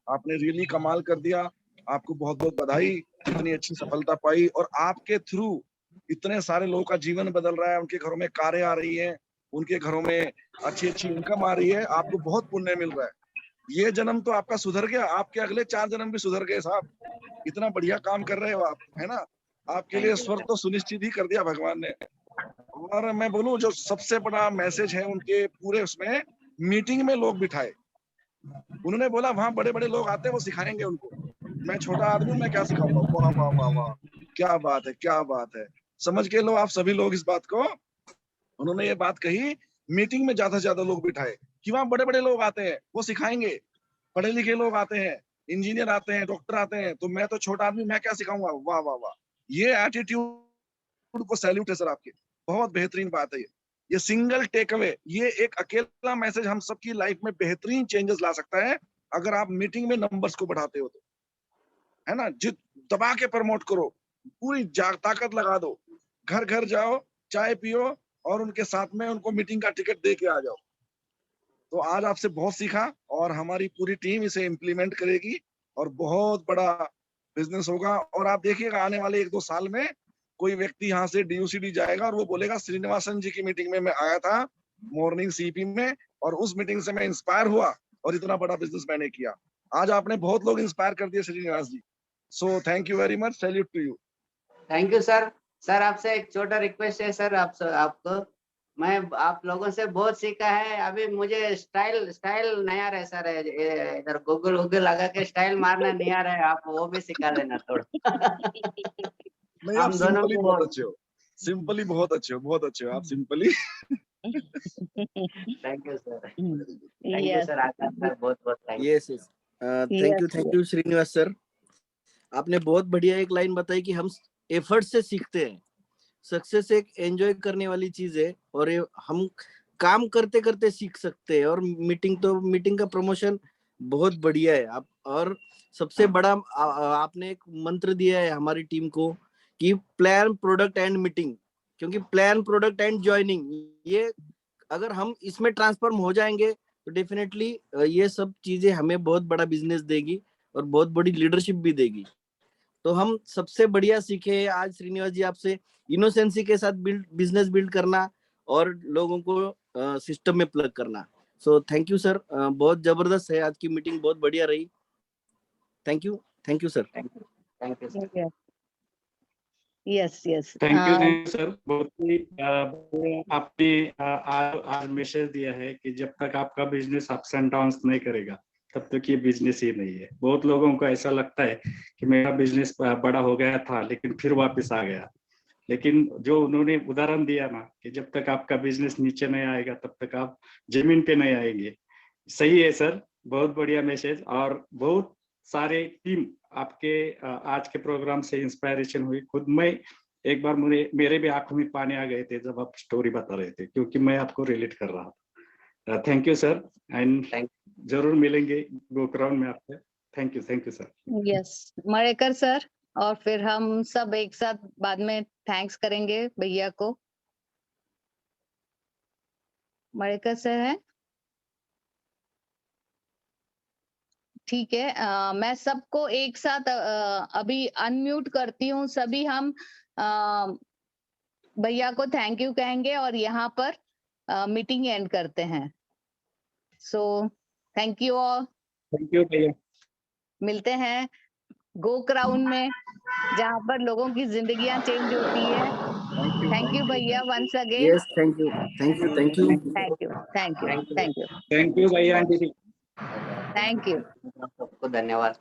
आपने रियली कमाल कर दिया। आपको बहुत बहुत बधाई, इतनी अच्छी सफलता पाई। और आपके थ्रू इतने सारे लोगों का जीवन बदल रहा है। उनके घरों में कारें आ रही हैं, उनके घरों में अच्छी अच्छी इनकम आ रही है। आपको बहुत पुण्य मिल रहा है। ये जन्म तो आपका सुधर गया, आपके अगले 4 जन्म भी सुधर गए साहब। इतना बढ़िया काम कर रहे हो आप, है ना। आपके लिए स्वर्ग तो सुनिश्चित ही कर दिया भगवान ने। और मैं बोलूं, जो सबसे बड़ा मैसेज है उनके पूरे उसमें, मीटिंग में लोग बिठाए। उन्होंने बोला वहां बड़े बड़े लोग आते हैं, वो सिखाएंगे उनको। मैं छोटा आदमी हूं, मैं क्या सिखाऊंगा। वाह वाह वाह वाह, क्या बात है, क्या बात है। समझ के लो आप सभी लोग इस बात को। उन्होंने ये बात कही, मीटिंग में ज्यादा से ज्यादा लोग बिठाए कि वहां बड़े बड़े लोग आते हैं, वो सिखाएंगे। पढ़े लिखे लोग आते हैं, इंजीनियर आते हैं, डॉक्टर आते हैं, तो मैं तो छोटा आदमी, मैं क्या सिखाऊंगा। वाह वाह वाह, ये एटीट्यूड को सैल्यूट है सर आपके। बहुत बेहतरीन बात है ये सिंगल टेक अवे, ये एक अकेला मैसेज हम सबकी लाइफ में बेहतरीन चेंजेस ला सकता है। अगर आप मीटिंग में नंबर्स को बढ़ाते हो तो, है ना। जित दबा के प्रमोट करो, पूरी ताकत लगा दो, घर घर जाओ, चाय पियो और उनके साथ में उनको मीटिंग का टिकट दे के आ जाओ। तो आज आपसे बहुत सीखा और हमारी पूरी टीम इसे इम्प्लीमेंट करेगी और बहुत बड़ा बिजनेस होगा। और आप देखिएगा आने वाले 1-2 साल में कोई व्यक्ति यहाँ से DUCD जाएगा और वो बोलेगा श्रीनिवासन जी की मीटिंग में मैं आया था मॉर्निंग CP में, और उस मीटिंग से मैं इंस्पायर हुआ और इतना बड़ा बिजनेस मैंने किया। आज आपने बहुत लोग इंस्पायर कर दिए Srinivas ji. So thank you very much, salute to you.
Thank you sir. Sir आपसे एक छोटा रिक्वेस्ट है सर, आपको मैं आप लोगों से बहुत सीखा है। अभी मुझे स्टाइल नहीं आ रहा है सर, इधर गूगल लगा के स्टाइल मारना नहीं आ रहा है, आप वो भी सिखा देना थोड़ा।
नहीं, आप
हम दोनों
सिंपली
को
बहुत अच्छे हो, सिंपली बहुत अच्छे हो, बहुत अच्छे हो आप simply.
Thank you sir, thank you
yes
sir Akash sir, बहुत बहुत thank you.
Yes yes, thank you Srinivas sir. आपने बहुत बढ़िया एक लाइन बताई कि हम एफर्ट से सीखते हैं। सक्सेस एक एंजॉय करने वाली चीज है और ये हम काम करते करते सीख सकते हैं। और मीटिंग का प्रमोशन बहुत बढ़िया है। आप और सबसे बड़ा आपने एक मंत्र दिया है हमारी टीम को कि प्लान, प्रोडक्ट एंड मीटिंग। क्योंकि प्लान, प्रोडक्ट एंड ज्वाइनिंग, ये अगर हम इसमें ट्रांसफॉर्म हो जाएंगे तो डेफिनेटली ये सब चीजें हमें बहुत बड़ा बिजनेस देगी और बहुत बड़ी लीडरशिप भी देगी। तो हम सबसे बढ़िया सीखे आज श्रीनिवास जी आपसे इनोसेंसी के साथ बिजनेस बिल्ड करना और लोगों को सिस्टम में प्लग करना। सो थैंक यू सर, बहुत जबरदस्त है आज की मीटिंग, बहुत बढ़िया रही। Thank you sir.
Thank you sir.
Yes yes
thank you sir. बहुत ही आपने आज मैसेज दिया है कि जब तक आपका बिजनेस अप्स एंड डाउन्स नहीं करेगा तब तक ये बिजनेस ही नहीं है। बहुत लोगों को ऐसा लगता है कि मेरा बिजनेस बड़ा हो गया था लेकिन फिर वापस आ गया, लेकिन जो उन्होंने उदाहरण दिया ना कि जब तक आपका बिजनेस नीचे नहीं आएगा तब तक आप जमीन पे नहीं आएंगे, सही है सर। बहुत बढ़िया मैसेज। और बहुत सारे टीम आपके आज के प्रोग्राम से इंस्पायरेशन हुई। खुद मैं एक बार मेरे भी आंखों में पानी आ गए थे जब आप स्टोरी बता रहे थे, क्योंकि मैं आपको रिलेट कर रहा था। थैंक यू सर, एंड जरूर मिलेंगे गोक्राउंड में आपसे। Thank you sir.
Yes Marekar sir, और फिर हम सब एक साथ बाद में थैंक्स करेंगे भैया को। मरेकर सर है? ठीक है, मैं सबको एक साथ अभी अनम्यूट करती हूँ। सभी हम भैया को थैंक यू कहेंगे और यहाँ पर मीटिंग एंड करते हैं। सो thank you all.
Thank you भैया।
मिलते हैं गो क्राउन में, जहाँ पर लोगों की जिंदगियां चेंज होती है। थैंक यू भैया once again.
Yes thank you
thank you
thank you
भैया आंटी।
Thank you.
सबको धन्यवाद।